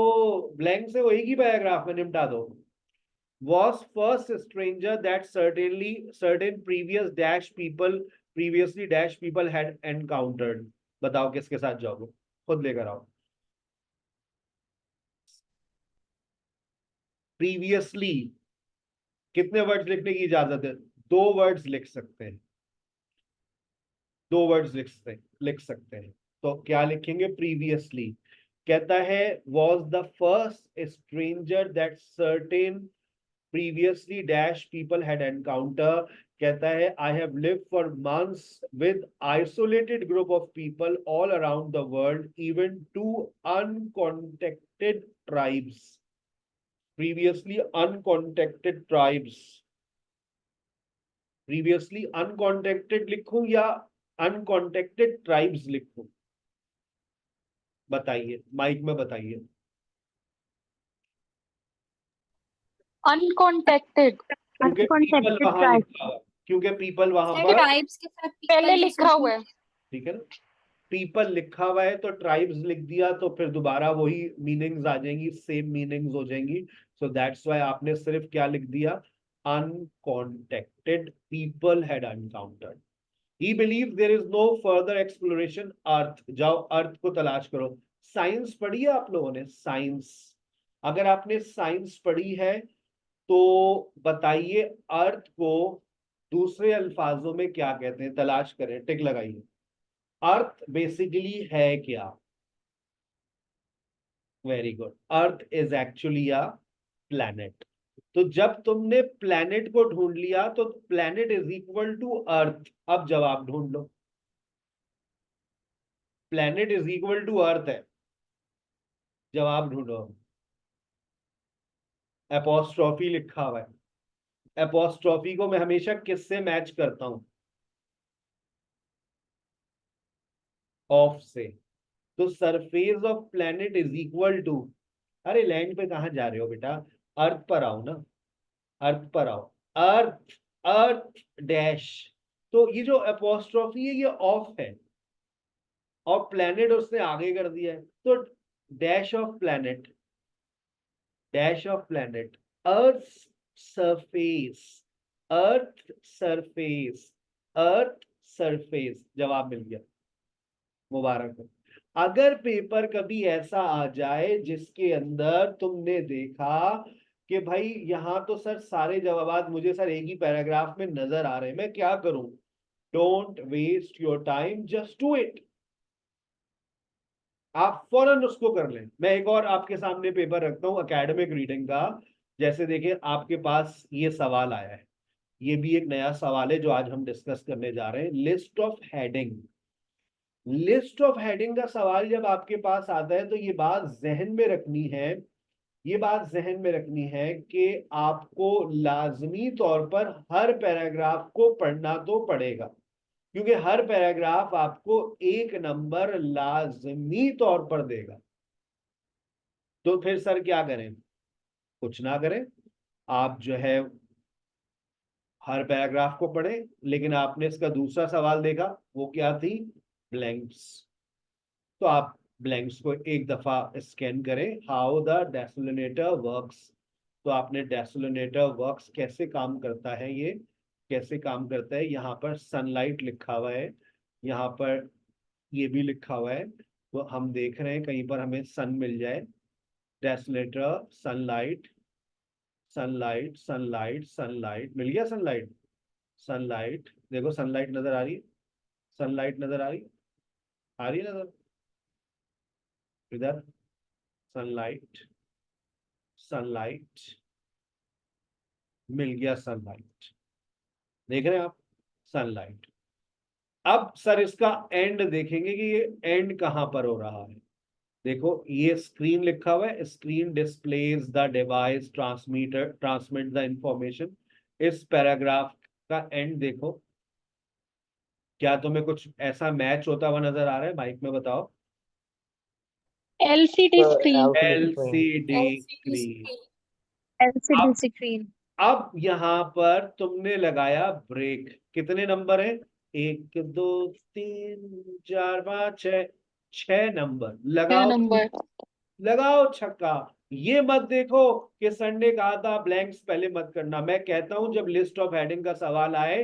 ब्लैंक्स है वो एक ही पैराग्राफ में निपटा दो. Was first stranger that certain previous dash people previously dash people had encountered. बताओ किसके साथ जाओगे? खुद लेकर आओ. प्रीवियसली कितने वर्ड्स लिखने की इजाजत है? 2 वर्ड्स लिख सकते हैं. 2 वर्ड्स लिख सकते हैं. तो क्या लिखेंगे? प्रीवियसली. कहता है was the first stranger that certain previously dash people had encounter. कहता है I have lived for months with isolated group of people all around the world, even to uncontacted tribes. Previously uncontacted tribes. Previously uncontacted लिखूं या uncontacted tribes लिखूं? बताइए, माइक में बताइए. अनकॉन्टेक्टेड. क्योंकि people वहां लिखा हुआ, क्योंकि people वहां पर ट्राइब्स के साथ पहले लिखा हुआ है. ठीक है ना, पीपल लिखा हुआ है तो ट्राइब्स लिख दिया, तो फिर दोबारा वही मीनिंग्स आ जाएंगी, सेम मीनिंग्स हो जाएंगी. सो दैट्स व्हाई आपने सिर्फ क्या लिख दिया? Uncontacted people had encountered. He believe there is no further exploration earth. जाओ अर्थ को तलाश करो. साइंस पढ़ी है आप लोगों ने? साइंस, अगर आपने साइंस पढ़ी है तो बताइए अर्थ को दूसरे अल्फाजों में क्या कहते हैं, तलाश करें, टिक लगाइए। अर्थ बेसिकली है क्या? Very good, earth is actually a planet. तो जब तुमने प्लैनेट को ढूंढ लिया तो planet is equal to earth. अब जवाब ढूंढ लो। Planet is equal to earth है, जवाब ढूंढो। एपोस्ट्रोफी लिखा हुआ है। एपोस्ट्रोफी को मैं हमेशा किससे मैच करता हूं? ऑफ से। तो surface of planet is equal to, अरे लैंड पे कहां जा रहे हो बेटा, अर्थ पर आओ ना, अर्थ पर आओ। अर्थ, अर्थ डैश। तो ये जो एपोस्ट्रोफी है ये ऑफ है और प्लैनेट उसने आगे कर दिया है, तो dash of planet, dash of planet, earth surface, earth surface, earth surface, जवाब मिल गया। मुबारक हो। अगर पेपर कभी ऐसा आ जाए जिसके अंदर तुमने देखा कि भाई यहां तो सर सारे जवाब मुझे सर एक ही पैराग्राफ में नजर आ रहे हैं, मैं क्या करूं? Don't waste your time, just do it. आप फौरन उसको कर लें। मैं एक और आपके सामने पेपर रखता हूं एकेडमिक रीडिंग का। जैसे देखिए आपके पास ये सवाल आया है, ये भी एक नया सवाल है जो आज हम डिस्कस करने जा रहे हैं। List of heading, list of heading का सवाल जब आपके पास आता है तो ये बात जहन में रखनी है, ये बात जहन में रखनी है कि आपको लाजमी तौर पर हर पैराग्राफ को पढ़ना तो पड़ेगा, क्योंकि हर पैराग्राफ आपको एक नंबर लाजमी तौर पर देगा। तो फिर सर क्या करें? कुछ ना करें, आप जो है हर पैराग्राफ को पढ़ें। लेकिन आपने इसका दूसरा सवाल देखा, वो क्या थी? ब्लैंक्स। तो आप ब्लैंक्स को एक दफा स्कैन करें। How the desalinator works. तो आपने डेसोलिनेटर वर्क्स कैसे काम करता है, ये कैसे काम करता है, यहाँ पर सनलाइट लिखा हुआ है, यहाँ पर ये भी लिखा हुआ है। तो हम देख रहे हैं कहीं पर हमें सन मिल जाए। डेसोलेटर, सनलाइट, सनलाइट, सनलाइट, सनलाइट, मिल गया सनलाइट। सनलाइट, देखो सनलाइट नजर आ रही है, सनलाइट नजर आ रही, आ रही है नजर इधर, सनलाइट, सनलाइट, मिल गया सनलाइट। देख रहे हैं आप, सनलाइट। अब सर इसका एंड देखेंगे कि ये एंड कहां पर हो रहा है। देखो ये स्क्रीन लिखा हुआ है, screen displays the device transmitter transmit the information. इस पैराग्राफ का एंड देखो, क्या तुम्हें कुछ ऐसा मैच होता हुआ नजर आ रहा है? माइक में बताओ। LCD screen, LCD screen. LCD अब screen. अब यहां पर तुमने लगाया ब्रेक। कितने नंबर है? 1 2 3 4 5 6, 6 नंबर। 6 लगाओ, नंबर। लगाओ छक्का। ये मत देखो कि सर ने कहा था ब्लैंक्स पहले मत करना। मैं कहता हूं जब लिस्ट ऑफ हेडिंग का सवाल आए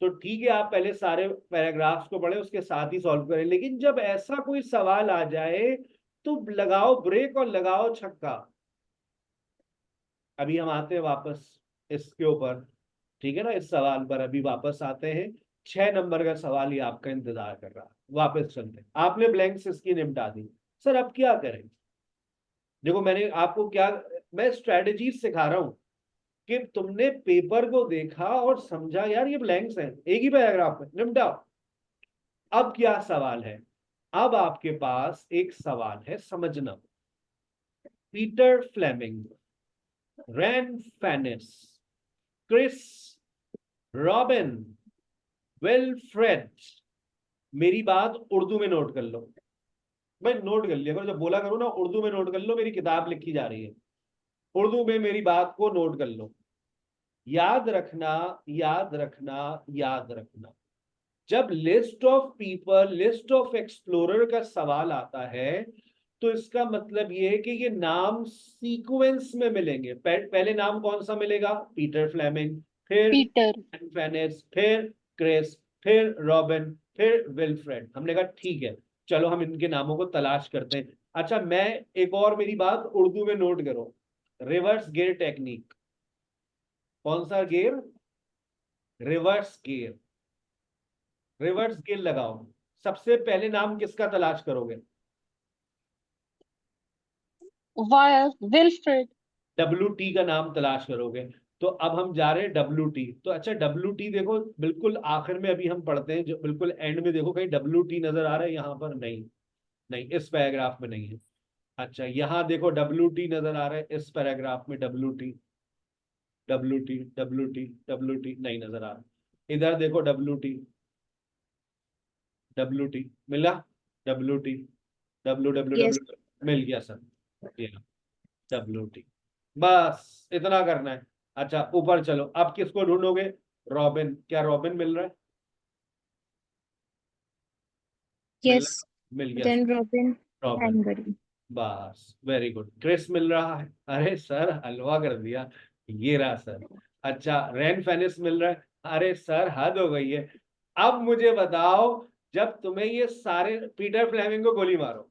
तो ठीक है आप पहले सारे पैराग्राफ्स को पढ़े, उसके साथ ही सॉल्व करें, लेकिन जब ऐसा कोई सवाल आ जाए तो लगाओ ब्रेक और लगाओ छक्का। अभी हम आते हैं वापस इसके ऊपर, ठीक है ना, इस सवाल पर अभी वापस आते हैं। 6 नंबर का सवाल ही आपका इंतजार कर रहा है। वापस चलते हैं। आपने ब्लैंक्स इसकी निपटा दी, सर अब क्या करें? देखो मैंने आपको क्या, मैं स्ट्रेटेजी सिखा रहा हूं कि तुमने पेपर को देखा और समझा यार ये ब्लैंक्स हैं, एक ही पैराग्राफ में निपटाओ। अब क्या सवाल है? अब आपके पास एक सवाल है, समझना। पीटर फ्लेमिंग, रैन फेनिस, क्रिस रॉबिन, विल्फ्रेड। मेरी बात उर्दू में नोट कर लो। मैं नोट कर लिया करो, जब बोला करूं ना उर्दू में नोट कर लो, मेरी किताब लिखी जा रही है, उर्दू में मेरी बात को नोट कर लो। याद रखना, याद रखना, याद रखना, जब list of people, list of explorer का सवाल आता है तो इसका मतलब ये है कि ये नाम सीक्वेंस में मिलेंगे। पहले नाम कौन सा मिलेगा? पीटर फ्लेमिंग, फिर पीटर, फेनिस, फिर क्रिस, फिर रॉबिन, फिर विल्फ्रेड। हमने कहा ठीक है चलो हम इनके नामों को तलाश करते हैं। अच्छा, मैं एक और मेरी बात उर्दू में नोट करो, रिवर्स गियर टेक्निक। कौन सा gear? Reverse gear. Reverse gear लगाओ। सबसे पहले नाम किसका तलाश करोगे? विल्फ्रेड। WT का नाम तलाश करोगे। तो अब हम जा रहे हैं WT। तो अच्छा, WT देखो बिल्कुल आखिर में अभी हम पढ़ते हैं, जो बिल्कुल एंड में देखो कहीं WT नजर आ रहा है यहाँ पर? नहीं, नहीं इस पैराग्राफ में नहीं है। अच्छा, यहाँ देखो WT नजर आ रहा है इस पैराग्राफ में, WT WT WT WT नहीं नजर आ रहा। इधर देखो WT WT मिला, WT Yes. WWW मिल गया सर, ये WT। बस इतना करना है। अच्छा ऊपर चलो, अब किसको ढूंढोगे? रॉबिन। क्या रॉबिन मिल रहा है? मिल Yes. रहा, मिल गया Then sir, Robin robin. Hungary. बस वेरी गुड। क्रिस मिल रहा है। अरे सर हलवा कर दिया, ये रहा सर। अच्छा, रैन फेनिस मिल रहा है। अरे सर हद हो गई है। अब मुझे बताओ, जब तुम्हें ये सारे, पीटर फ्लेमिंग को गोली मारो।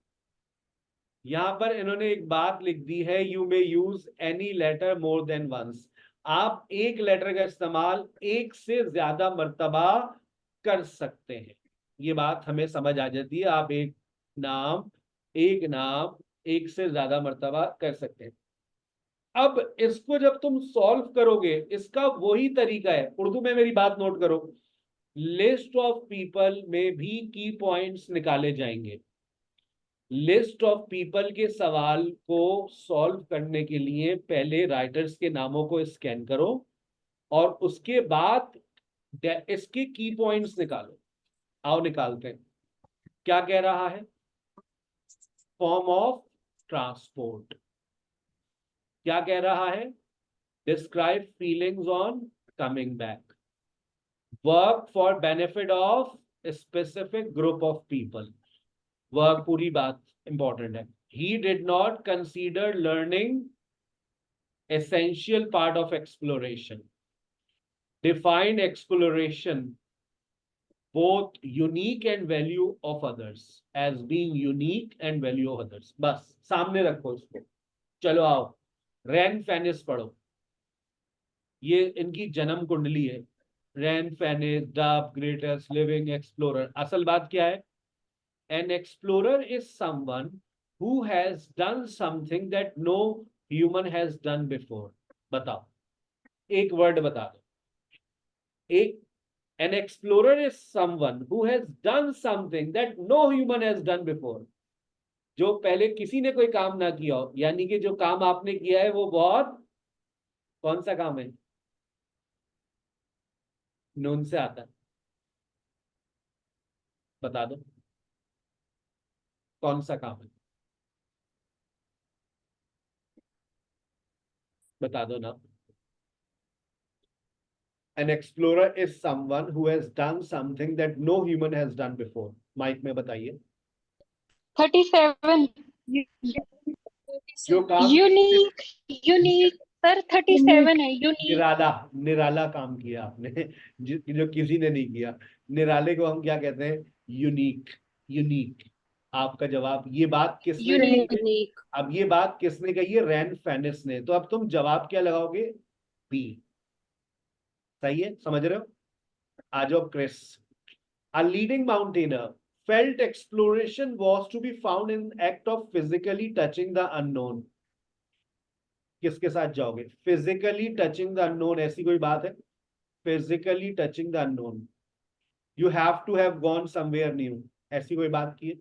यहां पर इन्होंने एक बात लिख दी है, you may use any letter more than once. आप एक लेटर का इस्तेमाल एक से ज्यादा मर्तबा कर सकते हैं। ये बात हमें समझ आ जाती है। आप एक नाम एक से ज्यादा मर्तबा कर सकते हैं। अब इसको जब तुम सॉल्व करोगे, इसका वही तरीका है। उर्दू में मेरी बात नोट करो, लिस्ट ऑफ पीपल में भी की पॉइंट्स निकाले जाएंगे। लिस्ट ऑफ पीपल के सवाल को सॉल्व करने के लिए पहले राइटर्स के नामों को स्कैन करो और उसके बाद इसके की पॉइंट्स निकालो। आओ निकालते हैं। क्या कह रहा है? Form of transport. क्या कह रहा है? Describe feelings on coming back. Work for benefit of specific group of people. Work, पूरी बात इंपॉर्टेंट है। He did not consider learning essential part of exploration. Define exploration both unique and value of others as being unique and value of others. बस सामने रखो इसको। चलो आओ, रैन फेनिस पढ़ो। ये इनकी जन्म कुंडली है। Ran Fiennes, the greatest living explorer. असल बात क्या है? An explorer is someone who has done something that no human has done before. बताओ, एक वर्ड बता दो। एक An explorer is someone who has done something that no human has done before. जो पहले किसी ने कोई काम ना किया हो, यानी कि जो काम आपने किया है वो बहुत, कौन सा काम है? नून से आता है, बता दो कौन सा काम है, बता दो ना। An explorer is someone who has done something that no human has done before. Mic में बताइए। 37। जो काम यूनिक। यूनिक सर 37 है, यूनिक। निराला, निराला काम किया आपने, जो किसी ने नहीं किया। निराले को हम क्या कहते हैं? यूनिक। यूनिक आपका जवाब। ये बात किसने कही है? Unique. अब ये बात किसने कही है? रैन फेनिस ने। तो अब तुम जवाब क्या लगाओगे? बी। सही है, समझ रहे हो? आ जाओ Chris. A leading mountaineer felt exploration was to be found in act of physically touching the unknown. किसके साथ जाओगे? फिजिकली टचिंग द अननोन, ऐसी कोई बात है? Physically touching the unknown, you have to have gone somewhere new, ऐसी कोई बात की है?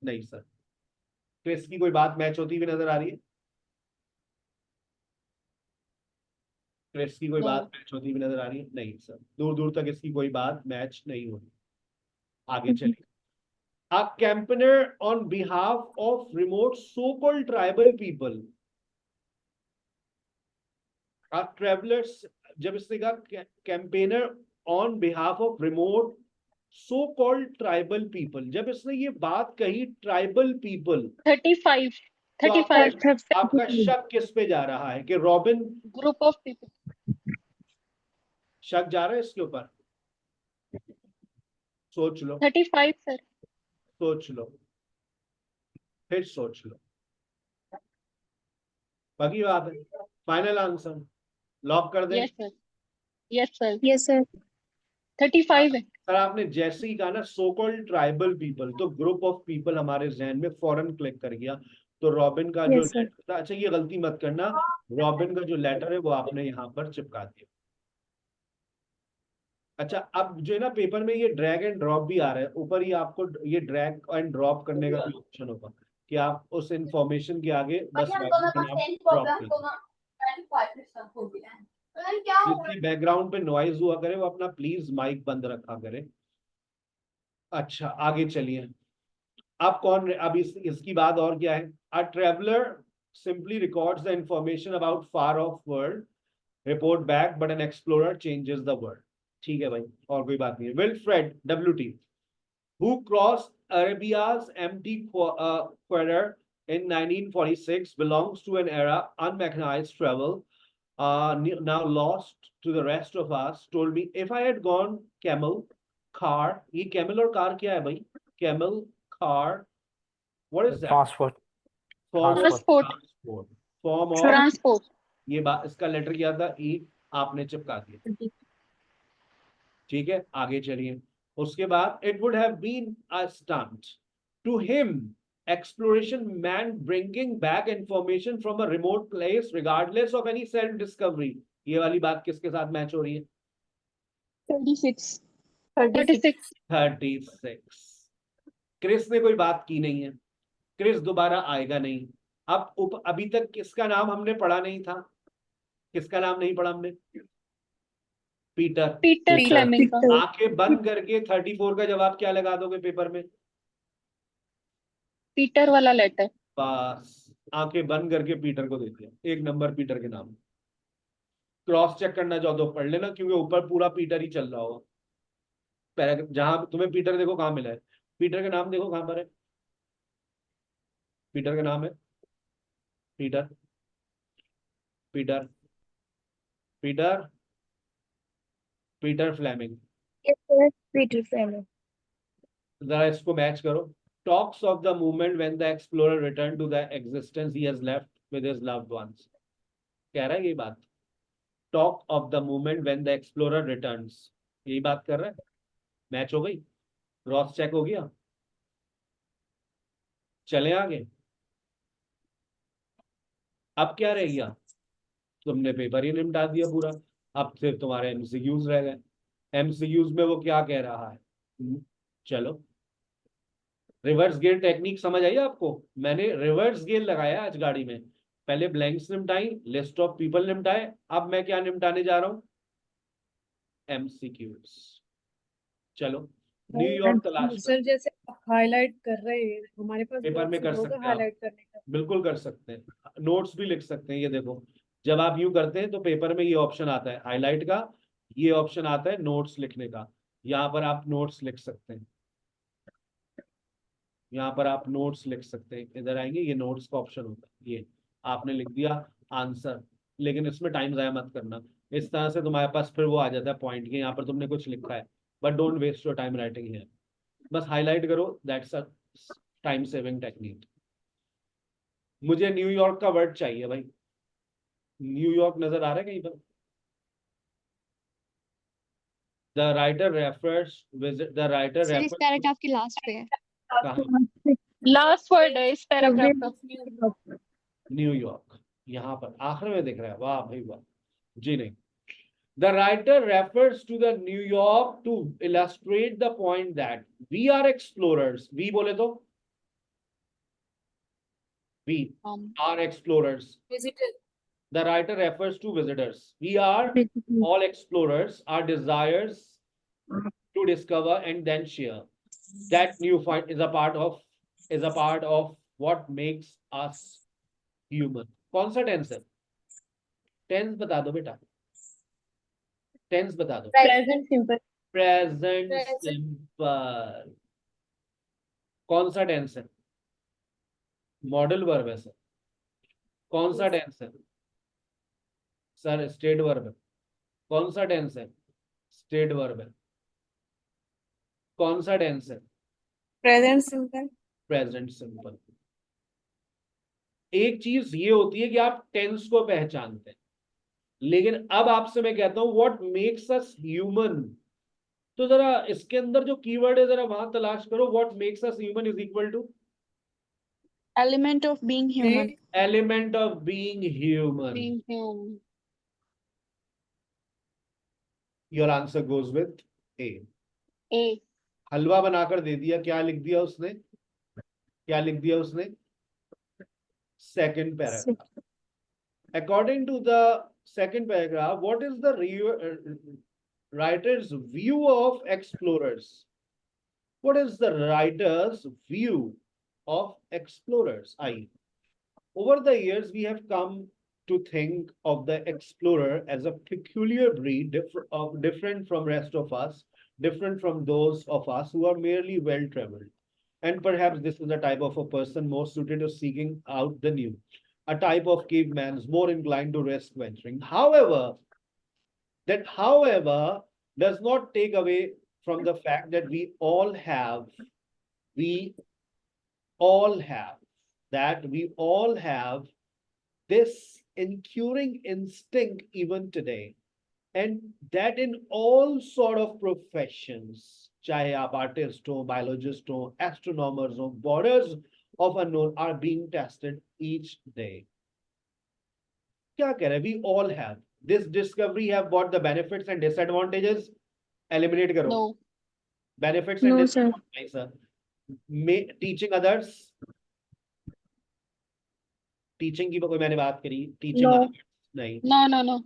नहीं सर। क्रिस की कोई बात मैच होती हुई नजर आ रही है? क्रिस की कोई No. बात मैच होती हुई नजर आ रही है? नहीं सर, दूर दूर तक इसकी कोई बात मैच नहीं हो रही। आगे चलिए। A campaigner on behalf of remote so-called tribal people. A travelers, जब इसने कहा campaigner on behalf of remote so-called tribal people, जब इसने ये बात कही tribal people, 35। तो 35 आपका शक किस पे जा रहा है? कि रॉबिन? Group of people. शक जा रहा है इसके ऊपर? सोच लो, 35 सर। सोच लो। फिर सोच लो। बाकी बात है, फाइनल आंसर लॉक कर दें। Yes sir, yes sir, yes sir 35 है। सर आपने जैसे ही कहा ना सो कॉल्ड ट्राइबल पीपल, तो ग्रुप ऑफ पीपल हमारे जहन में फौरन क्लिक कर गया। तो रॉबिन का जो Yes, sir. लेटर था, अच्छा ये गलती मत करना, रॉबिन का जो लेटर है वो आपने यहाँ पर चिपका दिया। अच्छा अब जो है ना पेपर में ये ड्रैग एंड ड्रॉप भी आ रहा है, ऊपर ही आपको ये ड्रैग एंड ड्रॉप करने का भी ऑप्शन होगा कि आप उस इंफॉर्मेशन के आगे बस रॉबिन का नाम ड्रॉप कीजिए। जिसकी बैकग्राउंड पे नॉइज हुआ करे वो अपना प्लीज माइक बंद रखा करे। अच्छा आगे चलिए, अब कौन, अब इसकी बात और क्या है। A traveller simply records the information about far off world, report back, but an explorer changes the world. ठीक है भाई, और कोई बात नहीं है। Wilfred WT who crossed Arabia's empty quarter in 1946 belongs to an era unmechanized travel, now lost to the rest of us, told me if I had gone camel car, ये camel और car क्या है भाई? Camel car, what is that? Transport. Form of Transport. transport, form of, transport. ये बात, इसका लेटर क्या था? ई, आपने चिपका दिया। ठीक है आगे चलिए। उसके बाद it would have been a stunt to him, exploration man bringing back information from a remote place regardless of any self discovery। ये वाली बात किसके साथ मैच हो रही है? 36 36। क्रिस ने कोई बात की नहीं है, क्रिस दोबारा आएगा नहीं। अब अभी तक किसका नाम हमने पढ़ा नहीं था? किसका नाम नहीं पढ़ा हमने? पीटर। पीटर फ्लेमिंग का। आंखें बंद करके 34 का जवाब क्या लगा दोगे पेपर में? पीटर वाला लेटर। बस आंखें बंद करके पीटर को दे दिया, 1 नंबर पीटर के नाम। क्रॉस चेक करना चाहो तो पढ़ लेना, क्योंकि ऊपर पूरा पीटर ही चल रहा होगा। जहां तुम्हें पीटर देखो कहां मिला है, पीटर का नाम देखो कहां पर है। पीटर का नाम है Peter, Peter, Peter, Peter Fleming. Yes, sir. Peter Fleming. जरा इसको मैच करो। Talks of the movement when the explorer return to the existence he has left with his loved ones. कह रहा है ये बात, talk of the movement when the explorer returns, यही बात कर रहा है। मैच हो गई, क्रॉस चेक हो गया। चले आगे। अब क्या रह गया? तुमने पेपर ही निपटा दिया पूरा, अब सिर्फ तुम्हारे MCQs रह गए। MCQs में वो क्या कह रहा है? चलो, रिवर्स गियर टेक्निक समझ आई आपको? मैंने रिवर्स गियर लगाया आज गाड़ी में। पहले ब्लैंक्स निपटाई, लिस्ट ऑफ पीपल निपटाए, अब मैं क्या निपटाने जा रहा हूं? MCQs। चलो न्यूयॉर्क तलाश सर जैसे हाईलाइट कर रहे हैं, हमारे पास पेपर में box कर होगा सकते हैं आप। हाईलाइट करने का। बिल्कुल कर सकते हैं, नोट्स भी लिख सकते हैं। ये देखो, जब आप यूं करते हैं तो पेपर में ये ऑप्शन आता है हाईलाइट का, ये ऑप्शन आता है नोट्स लिखने का। यहाँ पर आप नोट्स लिख सकते हैं, यहाँ पर आप नोट्स लिख सकते हैं। इधर आएंगे, ये नोट्स का ऑप्शन होता है, ये आपने लिख दिया आंसर। लेकिन इसमें टाइम ज़ाया मत करना, इस तरह से तुम्हारे पास फिर वो आ जाता है पॉइंट के, यहाँ पर तुमने कुछ लिखा है, but don't waste your time writing here. बस हाईलाइट करो, that's a time saving technique. मुझे न्यूयॉर्क का वर्ड चाहिए भाई। न्यूयॉर्क नजर आ रहा है कहीं पर? The writer refers, the writer sir is refers paragraph के लास्ट पे है। लास्ट वर्ड है इस पैराग्राफ का। न्यूयॉर्क यहाँ पर आखिर में दिख रहा है, वाह भाई वाह। जी नहीं, the writer refers to the New York to illustrate the point that we are explorers। we बोले तो we are explorers। Visitor. The writer refers to visitors। we are all explorers, our desires to discover and then share that new find is a part of what makes us human। कौन सा टेंस है? टेंस बता दो बेटा, टेंस बता दो। Present simple. Present Present. Simple. कौन सा टेंस है? मॉडल वर्ब है सर। कौन सा टेंस है सर? स्टेट वर्ब है। कौन सा टेंस है? स्टेट वर्ब है। कौन सा टेंस है? Present simple. Present simple. एक चीज ये होती है कि आप टेंस को पहचानते हैं, लेकिन अब आपसे मैं कहता हूं व्हाट मेक्स अस ह्यूमन, तो जरा इसके अंदर जो कीवर्ड है जरा वहां तलाश करो। What makes us human is equal to Element of being human. Element of being human. Being human. Your answer goes with A. A. हलवा बनाकर दे दिया, क्या लिख दिया उसने, क्या लिख दिया उसने? Second paragraph. According to the second paragraph, what is the writer's view of explorers? What is the writer's view of explorers? Over the years, we have come to think of the explorer as a peculiar breed, different from rest of us, different from those of us who are merely well-traveled. And perhaps this is a type of a person more suited to seeking out the new, a type of caveman more inclined to risk venturing. However, does not take away from the fact that we all have this enduring instinct even today, and that in all sort of professions, चाहे आप आर्टिस्ट हो, बायोलॉजिस्ट हो, एस्ट्रोनॉमर्स हो, borders of unknown are being tested each day. क्या कह रहे हैं? We all have this discovery have got the benefits and disadvantages. Eliminate करो. No. Benefits and No, sir. disadvantages. Sir. Teaching others. Teaching की कोई मैंने बात करी, टीचिंग No. नहीं। No, no, no.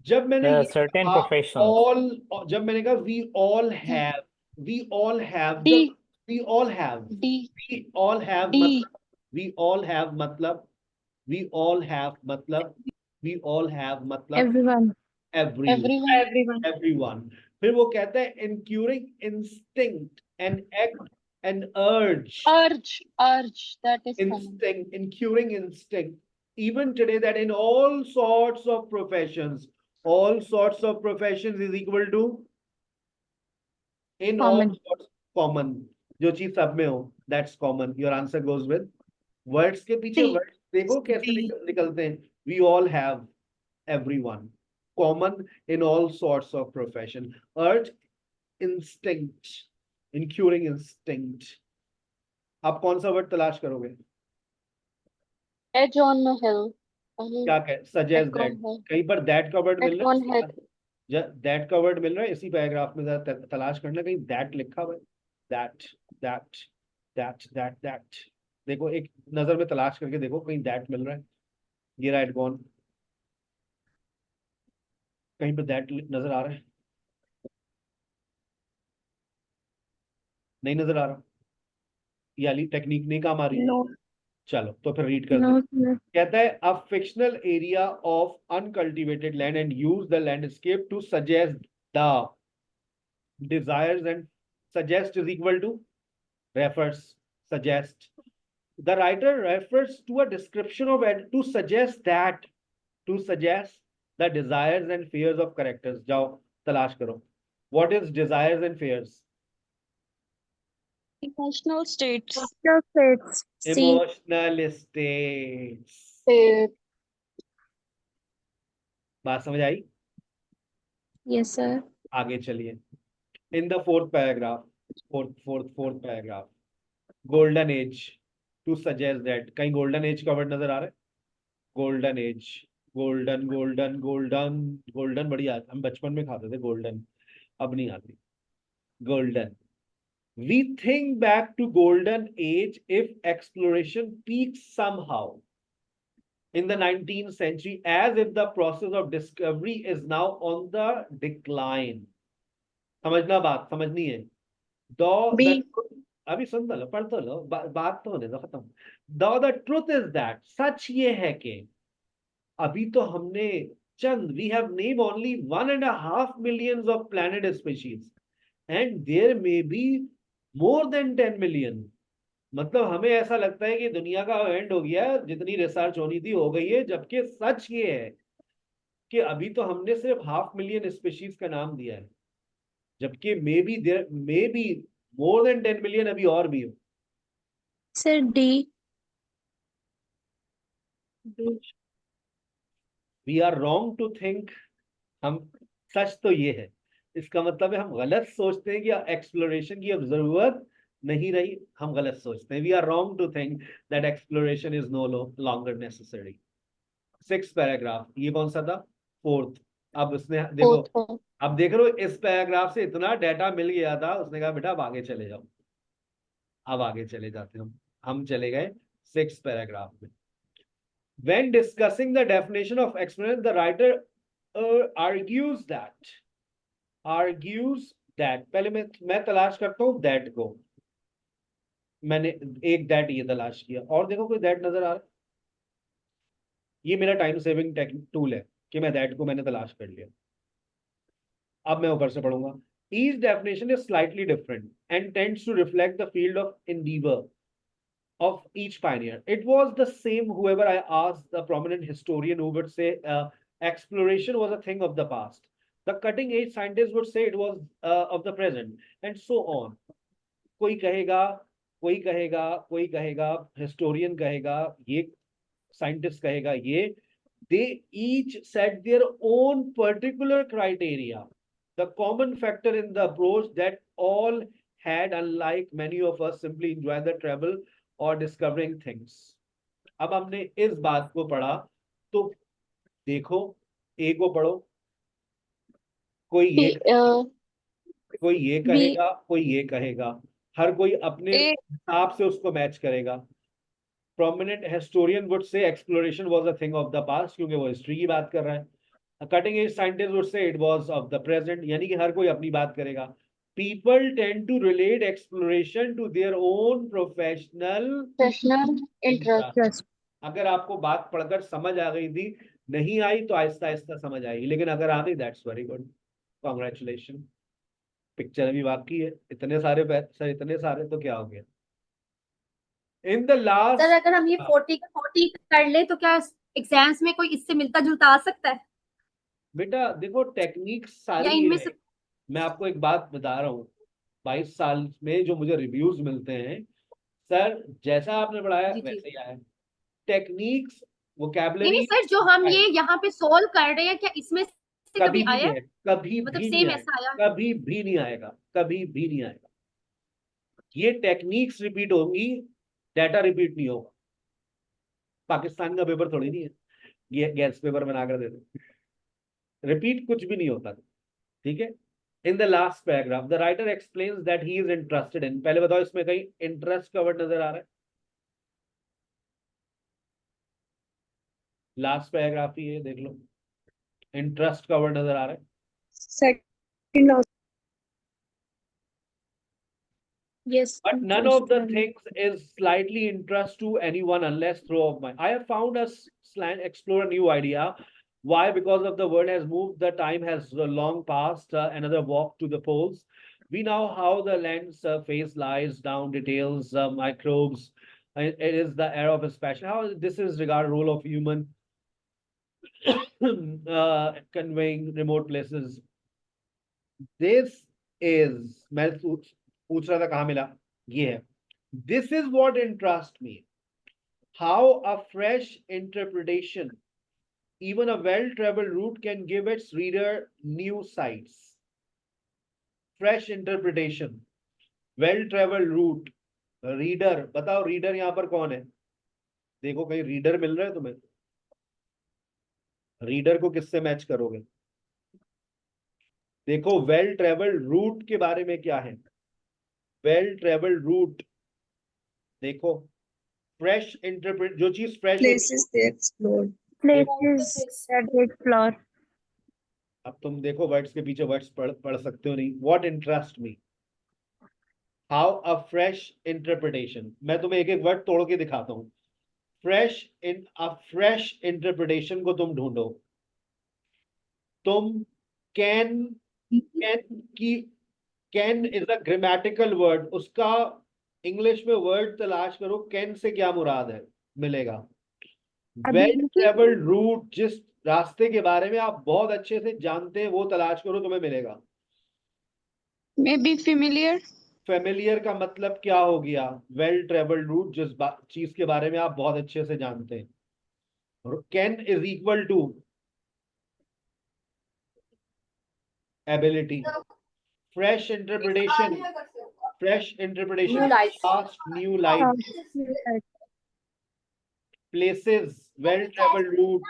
जब मैंने ये certain कहा, professions. जब मैंने कहा we all have, D. जब we all have D. मतलब D. we all have मतलब Everyone. everyone. फिर वो कहता है enduring instinct, an act, an urge, That is common. instinct, enduring instinct, even today, that in all sorts of professions is equal to in all Common. sorts, common. जो चीज सब में हो, that's common. Your answer goes with words के पीछे D. words देखो कैसे निकलते हैं. We all have, everyone, common in all sorts of profession. Urge, instinct, enduring instinct. आप कौन सा वर्ड तलाश करोगे? Edge on a hill. क्या कह suggest that? कहीं पर that का वर्ड मिल रहा on head. है, that का वर्ड मिल रहा है इसी पैराग्राफ में, जरा तलाश करना कहीं that लिखा हुआ है. that देखो, एक नजर में तलाश करके देखो कहीं that मिल रहा है. ये राइट गॉन, कहीं पर that नजर आ रहा है? नहीं नजर आ रहा? ये वाली टेक्निक नहीं काम आ रही? No. चलो तो फिर रीड कर No, दो. sir. कहता है a fictional area of uncultivated land and use the landscape to suggest the desires, and suggest is equal to refers, suggest. The writer refers to a description of it to suggest the desires and fears of characters. जाओ तलाश करो. What is desires and fears? Emotional states. C. Emotional states. बात समझ आई? Yes, sir. आगे चलिए. In the fourth paragraph, golden age, to suggest that. कहीं golden age का वर्ड नजर आ रहा है? golden age, golden बड़ी आती, हम बचपन में खाते थे golden, अब नहीं आती. golden. We think back to golden age if exploration peaks somehow in the 19th century, as if the process of discovery is now on the decline. समझना, बात समझनी है. अभी सुन लो, पढ़ तो लो, बात तो होने दो, खत्म. The truth is that, सच ये है कि अभी तो हमने चंद, we have named only 1.5 million of planet species, and there may be more than 10 million. मतलब हमें ऐसा लगता है कि दुनिया का एंड हो गया, जितनी रिसर्च होनी थी हो गई है, जबकि सच ये है कि अभी तो हमने सिर्फ 500 million स्पीशीज का नाम दिया है, जबकि may be more than 10 million अभी और भी हो. Sir, D. We are wrong to think, हम सच तो ये है, इसका मतलब है हम गलत सोचते हैं कि एक्सप्लोरेशन की अब जरूरत नहीं रही, हम गलत सोचते हैं। We are wrong to think that exploration is no longer necessary. 6th paragraph, ये कौन सा था? 4th। अब उसने देखो, Fourth. अब देख रहे हो इस पैराग्राफ से इतना डाटा मिल गया था, उसने कहा बेटा अब आगे चले जाओ। अब आगे चले जाते हैं हम चले गए 6th पैराग्राफ में। When discussing the definition of experience, the writer argues that पहले मैं तलाश करता हूँ that को, मैंने एक that ये तलाश किया, और देखो कोई that नजर आ रहा है? ये मेरा टाइम सेविंग टूल है कि मैं that को मैंने तलाश कर लिया। अब मैं ऊपर से पढ़ूंगा। Each definition is slightly different and tends to reflect the field of endeavor of each pioneer. It was the same whoever I asked, the prominent historian who would say exploration was a thing of the past. The cutting edge scientist would say it was of the present, and so on. कोई कहेगा, कोई कहेगा, कोई कहेगा, historian कहेगा ये, scientist कहेगा ये। They each set their own particular criteria. The common factor in the approach that all had, unlike many of us, simply enjoy the travel और डिस्कवरिंग थिंग्स। अब हमने इस बात को पढ़ा, तो देखो ए को पढ़ो, कोई ये कहेगा, कोई ये कहेगा, हर कोई अपने हिसाब से उसको मैच करेगा। Prominent historian would say exploration was a thing of the past, क्योंकि वो हिस्ट्री की बात कर रहा है। Cutting edge scientist would say it was of the present, यानी कि हर कोई अपनी बात करेगा। People tend to relate exploration to their own professional interest. अगर आपको बात पढ़कर समझ आ गई थी, नहीं आई तो आहिस्ता आहिस्ता समझ आएगी, लेकिन अगर आ गई that's very good, congratulation. Picture भी बाकी है, इतने सारे सर, इतने सारे तो क्या हो गया। इन द लास्ट सर अगर हम ये 40 का 40 कर ले तो क्या एग्जाम्स में कोई इससे मिलता जुलता आ सकता है? बेटा देखो टेक्निक या सारी इनमें है। से मैं आपको एक बात बता रहा हूँ, 22 साल में जो मुझे रिव्यूज मिलते हैं, सर जैसा आपने पढ़ाया जी, जी। वैसे ही आया। टेक्निक्स, नहीं वोकैबुलरी सर, जो हम ये यहाँ पे सोल्व कर रहे हैं क्या इसमें से कभी कभी भी आया नहीं है, कभी मतलब भी नहीं सेम आएगा, ऐसा आया? कभी भी नहीं आएगा, कभी भी नहीं आएगा। ये टेक्निक्स रिपीट होंगी, डाटा रिपीट नहीं होगा। पाकिस्तान का पेपर थोड़ी नहीं है, ये गैस पेपर बनाकर दे दो, रिपीट कुछ भी नहीं होता। ठीक है। In the last paragraph the writer explains that he is interested in, पहले बताओ इसमें कहीं इंटरेस्ट का वर्ड नजर आ रहा है? लास्ट पैराग्राफ ही है, देख लो, इंटरेस्ट का वर्ड नजर आ रहा है? Second. Yes. But none of the things is slightly interest to anyone unless throw of mind. I have found us slang explore a new idea. Why? Because of the world has moved, the time has long passed, another walk to the poles. We know how the land surface lies down, details, microbes. It is the era of expansion. How this is regard role of human conveying remote places. This is, मैं पूछ रहा था कहाँ मिला, ये है। This is what interests me. How a fresh interpretation, even a well-traveled route, can give its reader new sights. Fresh interpretation, well-traveled route, reader, बताओ reader यहाँ पर कौन है? देखो कहीं reader मिल रहा है तुम्हें? रीडर को किससे मैच करोगे? देखो वेल ट्रेवल्ड रूट के बारे में क्या है, वेल ट्रेवल्ड रूट देखो, फ्रेश इंटरप्रेट, जो चीज fresh Places they explored. Places that they explore. अब तुम देखो वर्ड्स के पीछे वर्ड्स पढ़ सकते हो नहीं। What interest me, how a fresh interpretation, मैं तुम्हें एक एक वर्ड तोड़ के दिखाता हूँ। Fresh in a fresh interpretation को तुम ढूंढो, तुम can is a grammatical word, उसका इंग्लिश में वर्ड तलाश करो, कैन से क्या मुराद है, मिलेगा। वेल ट्रेवल्ड रूट, जिस रास्ते के बारे में आप बहुत अच्छे से जानते हैं वो तलाश करो, तुम्हें मिलेगा। Maybe familiar. फेमिलियर का मतलब क्या हो गया? वेल ट्रेवल्ड रूट, जिस चीज के बारे में आप बहुत अच्छे से जानते हैं। Can is equal to ability. Fresh interpretation. Fresh interpretation. New light. Fast new light. Places. Well-traveled route.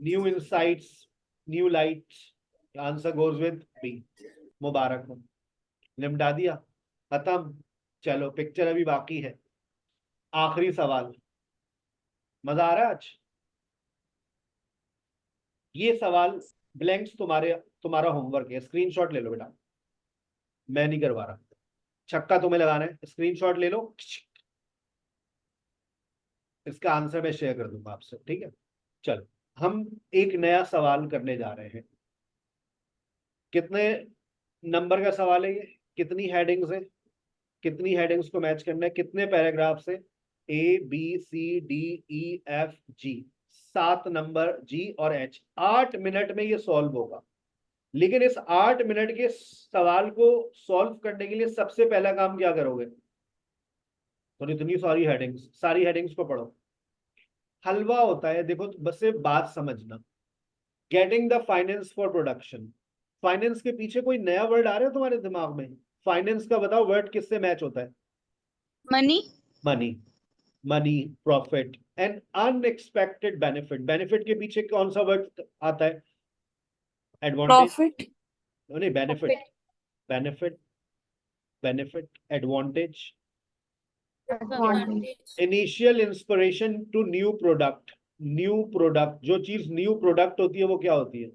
New insights. New light. The answer goes with B. मुबारक हो, निपटा दिया, खत्म। चलो पिक्चर अभी बाकी है। आखिरी सवाल। मजा आ रहा है आज? ये सवाल ब्लैंक्स तुम्हारा होमवर्क है, स्क्रीनशॉट ले लो बेटा, मैं नहीं करवा रहा। छक्का तुम्हें लगाना है, स्क्रीनशॉट ले लो, इसका आंसर मैं शेयर कर दूंगा आपसे, ठीक है? चलो हम एक नया सवाल करने जा रहे हैं। कितने नंबर का सवाल है ये? कितनी हेडिंग्स है? कितनी हेडिंग्स को मैच करना है? कितने पैराग्राफ से? A B C D E F G, 7 number G और H। 8 मिनट में ये सॉल्व होगा, लेकिन इस 8 मिनट के सवाल को सॉल्व करने के लिए सबसे पहला काम क्या करोगे? तो इतनी सारी हेडिंग्स को पढ़ो। हलवा होता है, देखो बस सिर्फ बात समझना। Getting the finance for production. Finance के पीछे कोई नया वर्ड आ रहा है तुम्हारे दिमाग में? फाइनेंस का बताओ, वर्ड किससे मैच होता है? Money. Money. Money, profit and unexpected benefit. Benefit के पीछे कौन सा वर्ड आता है? एडवांटेज। प्रॉफिट। नहीं, benefit. Benefit, benefit, advantage. Initial inspiration to new product. New product, जो चीज न्यू प्रोडक्ट होती है वो क्या होती है?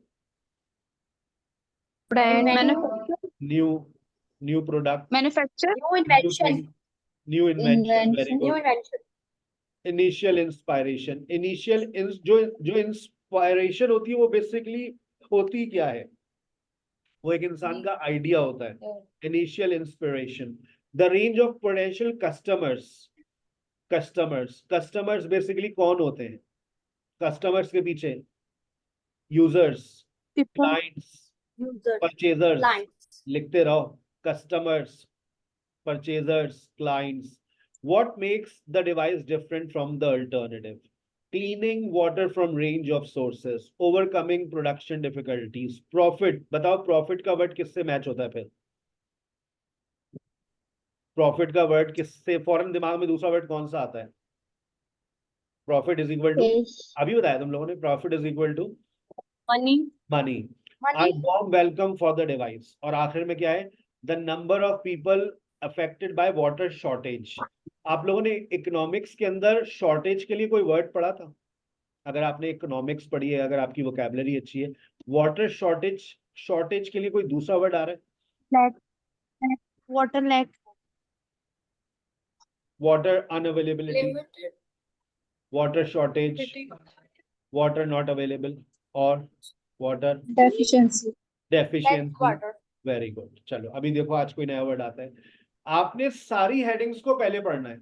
New product, manufacture, New invention. New invention. Very New good. invention. Initial inspiration. जो इंस्पायरेशन होती है वो बेसिकली होती क्या है? वो एक इंसान का आइडिया होता है। Initial inspiration. The range of potential customers basically कौन होते हैं? कस्टमर्स के पीछे users, clients, Users. Purchasers. Clients. लिखते रहो, customers, purchasers, clients. What makes the device different from the alternative? Cleaning water from range of sources, overcoming production difficulties, profit। बताओ प्रॉफिट का वर्ड किससे मैच होता है फिर? प्रॉफिट का वर्ड किससे फौरन दिमाग में दूसरा वर्ड कौन सा आता है? प्रॉफिट इज इक्वल टू, अभी बताया तुम लोगों ने, profit is equal to Money. Money. Money. Warm welcome for the device. और आखिर में क्या है? The number of people affected by water shortage. आप लोगों ने इकोनॉमिक्स के अंदर शॉर्टेज के लिए कोई वर्ड पढ़ा था? अगर आपने इकोनॉमिक्स पढ़ी है, अगर आपकी वोकैबुलरी अच्छी है, वाटर शॉर्टेज के लिए कोई दूसरा वर्ड आ रहा है? Lack, water lack, water unavailability, Limited. Water shortage, water not available, और water deficiency, deficiency. water. Very good. चलो अभी देखो आज कोई नया वर्ड आता है। आपने सारी हेडिंग्स को पहले पढ़ना है।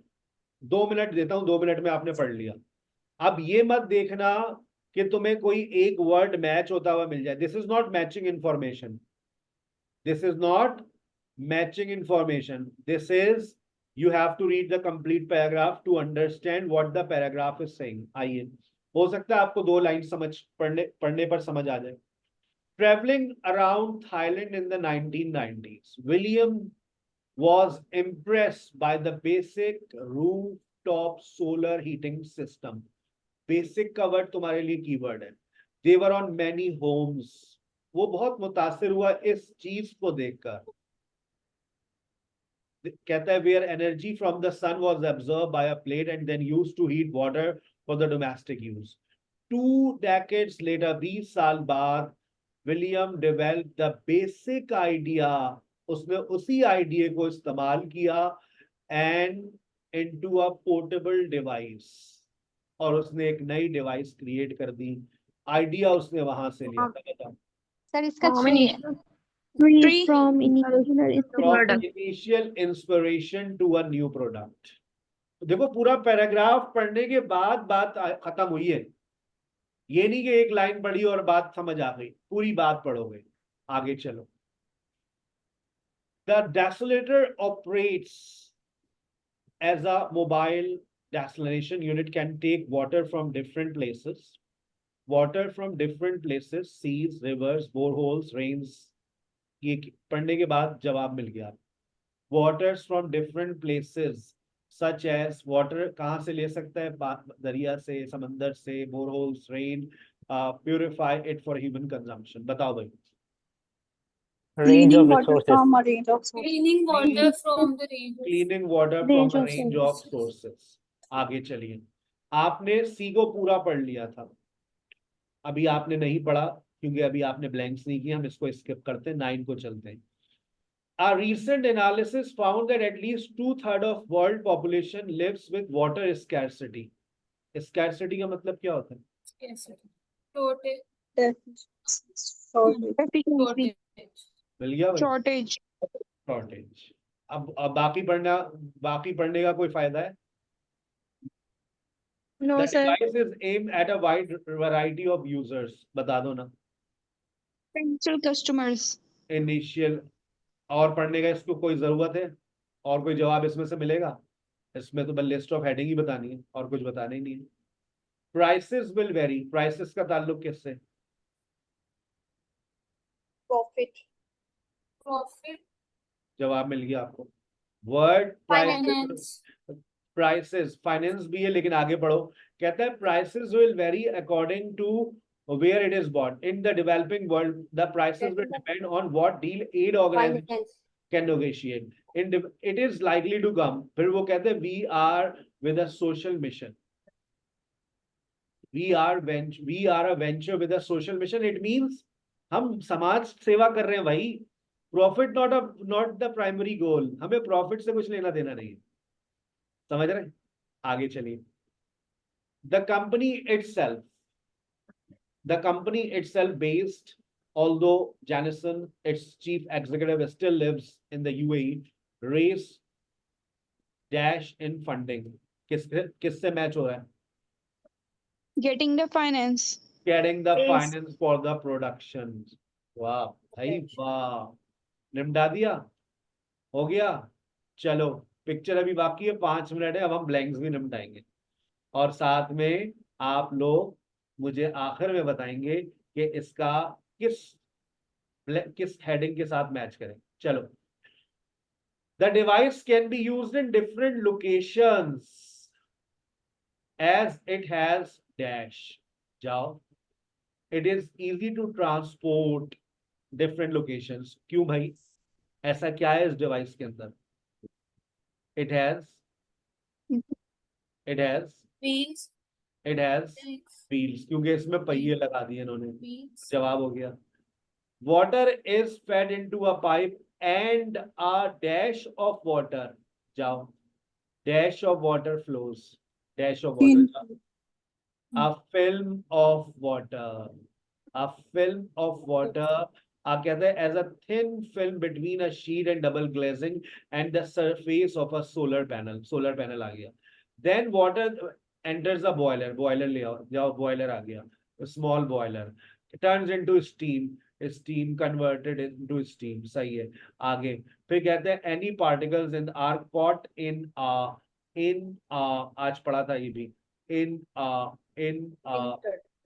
2 मिनट देता हूं, 2 मिनट में आपने पढ़ लिया। अब ये मत देखना कि तुम्हें कोई एक वर्ड मैच होता हुआ मिल जाए। This is not matching information. This is not matching information. This is, you have to read the complete paragraph to understand what the paragraph is saying। आइए, हो सकता है आपको 2 लाइन पढ़ने पर समझ आ जाए। Traveling around Thailand in the 1990s, William was impressed by the basic rooftop solar heating system। Basic का word तुम्हारे लिए कीवर्ड है। They were on many homes। वो बहुत मुतासिर हुआ इस चीज को देखकर। कहता है where energy from the sun was absorbed by a plate and then used to heat water for the domestic use। 2 decades later, 20 साल बाद, William develop the basic idea. उसने उसी आइडिया को इस्तेमाल किया and into a portable device, और उसने एक नई डिवाइस क्रिएट कर दी। आइडिया उसने वहां से लिया था। बताओ। सर इसका Free from initial inspiration to a new product. देखो पूरा पैराग्राफ पढ़ने के बाद बात खत्म हुई है। ये नहीं कि एक लाइन पढ़ी और बात समझ आ गई, पूरी बात पढ़ोगे। आगे चलो। The desalinator operates as a mobile desalination unit can take water from different places. Water from different places, seas, rivers, boreholes, rains. ये पढ़ने के बाद जवाब मिल गया. Waters from different places, such as water कहाँ से ले सकता है? दरिया से, समंदर से, boreholes, rain, purify it for human consumption. बताओ भाई. Range of Cleaning water resources. from a range of sources. Cleaning water from the range. Cleaning water Range from a of range of sources. sources. आगे चलिए. आपने सी को पूरा पढ़ लिया था. अभी आपने नहीं पढ़ा क्योंकि अभी आपने ब्लैंक्स नहीं किए. हम इसको स्किप करते हैं, 9 को चलते हैं. A recent analysis found that at least 2/3 of world population lives with water scarcity. Scarcity का मतलब क्या होता है? Shortage. Efficiency. मिल गया भाई? Shortage. Shortage. अब बाकी पढ़ने का कोई फायदा है? No, The sir. device is aimed at a wide variety of users. बता दो ना. Potential customers. Initial. और पढ़ने का इसको कोई जरूरत है? और कोई जवाब इसमें से मिलेगा? इसमें तो बस लिस्ट ऑफ हेडिंग ही बतानी है और कुछ बताना ही नहीं है. Prices will vary. Prices का ताल्लुक किससे? Profit. जवाब मिल गया आपको. Word Finance. प्राइसेस. फाइनेंस भी है लेकिन आगे बढ़ो. कहता है prices will vary according to where it is bought. In the developing world, the prices will depend on what deal aid organization can negotiate. It is likely to come. फिर वो कहते हैं we are with a social mission. We are a venture with a social mission. It means हम समाज सेवा कर रहे हैं भाई. Profit not the primary goal. हमें profit से कुछ लेना देना नहीं है. समझ रहे? आगे चलिए. The company itself based, although Janison, its chief executive, still lives in the UAE, raised dash in funding. किससे मैच हो रहा है? Getting the finance. Getting the Yes. finance for the production. वाह भाई वाह. निपटा दिया? हो गया? चलो पिक्चर अभी बाकी है, 5 मिनट है. अब हम ब्लैंक्स भी निपटाएंगे और साथ में आप लोग मुझे आखिर में बताएंगे कि इसका किस हेडिंग के साथ मैच करें. चलो. The device can be used in different locations as it has dash. जाओ. It is easy to transport different locations. क्यों भाई? ऐसा क्या है इस डिवाइस के अंदर? It has Wheels. wheels. क्योंकि इसमें पहिए लगा दिए इन्होंने. जवाब हो गया. Water is fed into a pipe and a dash of water. जाओ. Dash of water flows. Dash of water. A film of water. A film of water. कहते हैं as a thin film between a sheet and double glazing and the surface of a solar panel. Solar panel आ गया. Then water enters a boiler. Boiler ले आओ. जाओ boiler आ गया. A small boiler. It turns into steam. Steam converted into steam. सही है. आगे फिर कहते हैं any particles in are caught in आज पढ़ा था ये भी. In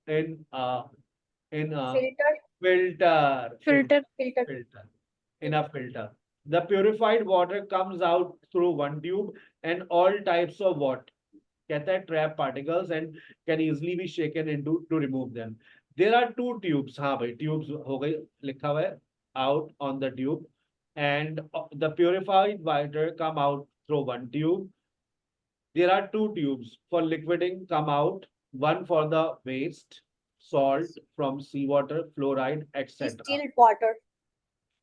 filter. In a filter. The purified water comes out through one tube and all types of what? कहता है trap particles and can easily be shaken into to remove them. There are 2 tubes. हाँ भाई tubes हो गई, लिखा हुआ है out on the tube and the purified water come out through one tube. There are 2 tubes for liquiding come out, one for the waste, salt from seawater, fluoride, etc. Distilled water.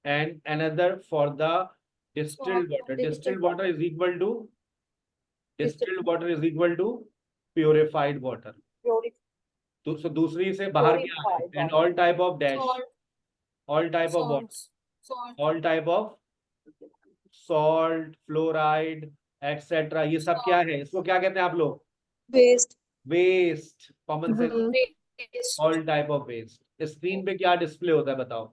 And another for the distilled water. Distilled water is equal to purified water. So दूसरी से बाहर क्या है? And all type of dash. All type of what? All type of salt, fluoride, etc. ये सब क्या है? इसको क्या कहते हैं आप लोग? Waste. Common sense. All type of waste. Screen पे क्या डिस्प्ले होता है बताओ?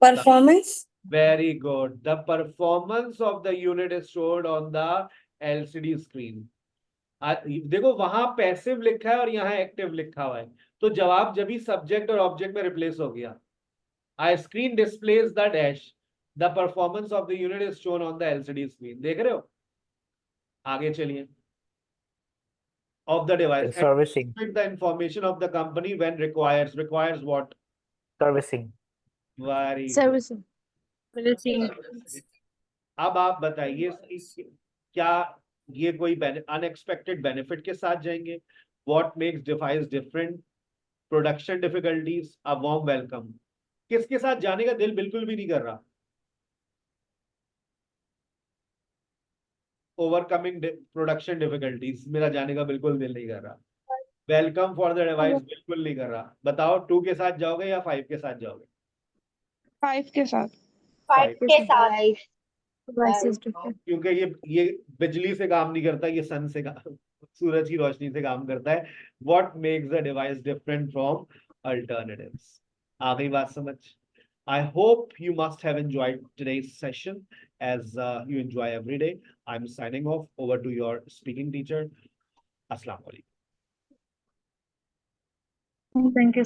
Performance. Very good. The performance of the unit is showed on the LCD screen. देखो वहां पैसिव लिखा है और यहाँ एक्टिव लिखा हुआ है, तो जवाब जब भी सब्जेक्ट और ऑब्जेक्ट में रिप्लेस हो गया. A screen displays the dash. The performance of the unit is shown on the LCD screen. देख रहे हो? आगे चलिए. Of the device. Servicing. And the information of the company when requires. Requires what? Servicing. Very good. Servicing. अब आप बताइए क्या ये कोई अनएक्सपेक्टेड बेनिफिट के साथ जाएंगे? What makes device different? Production difficulties. A warm welcome. किसके साथ जाने का दिल बिल्कुल भी नहीं कर रहा? ओवरकमिंग प्रोडक्शन डिफिकल्टीज, मेरा जाने का बिल्कुल दिल नहीं कर रहा. वेलकम फॉर द डिवाइस बिल्कुल नहीं कर रहा. बताओ 2 के साथ जाओगे या 5 के साथ जाओगे? 5 के साथ. 5 के साथ. Device is different. क्योंकि ये बिजली से काम नहीं करता, ये सन से सूरज की रोशनी से काम करता है. What makes the device different from alternatives? आ गई बात समझ? I hope you must have enjoyed today's session as you enjoy every day. I'm signing off. Over to your speaking teacher. Assalamu alaikum. Thank you.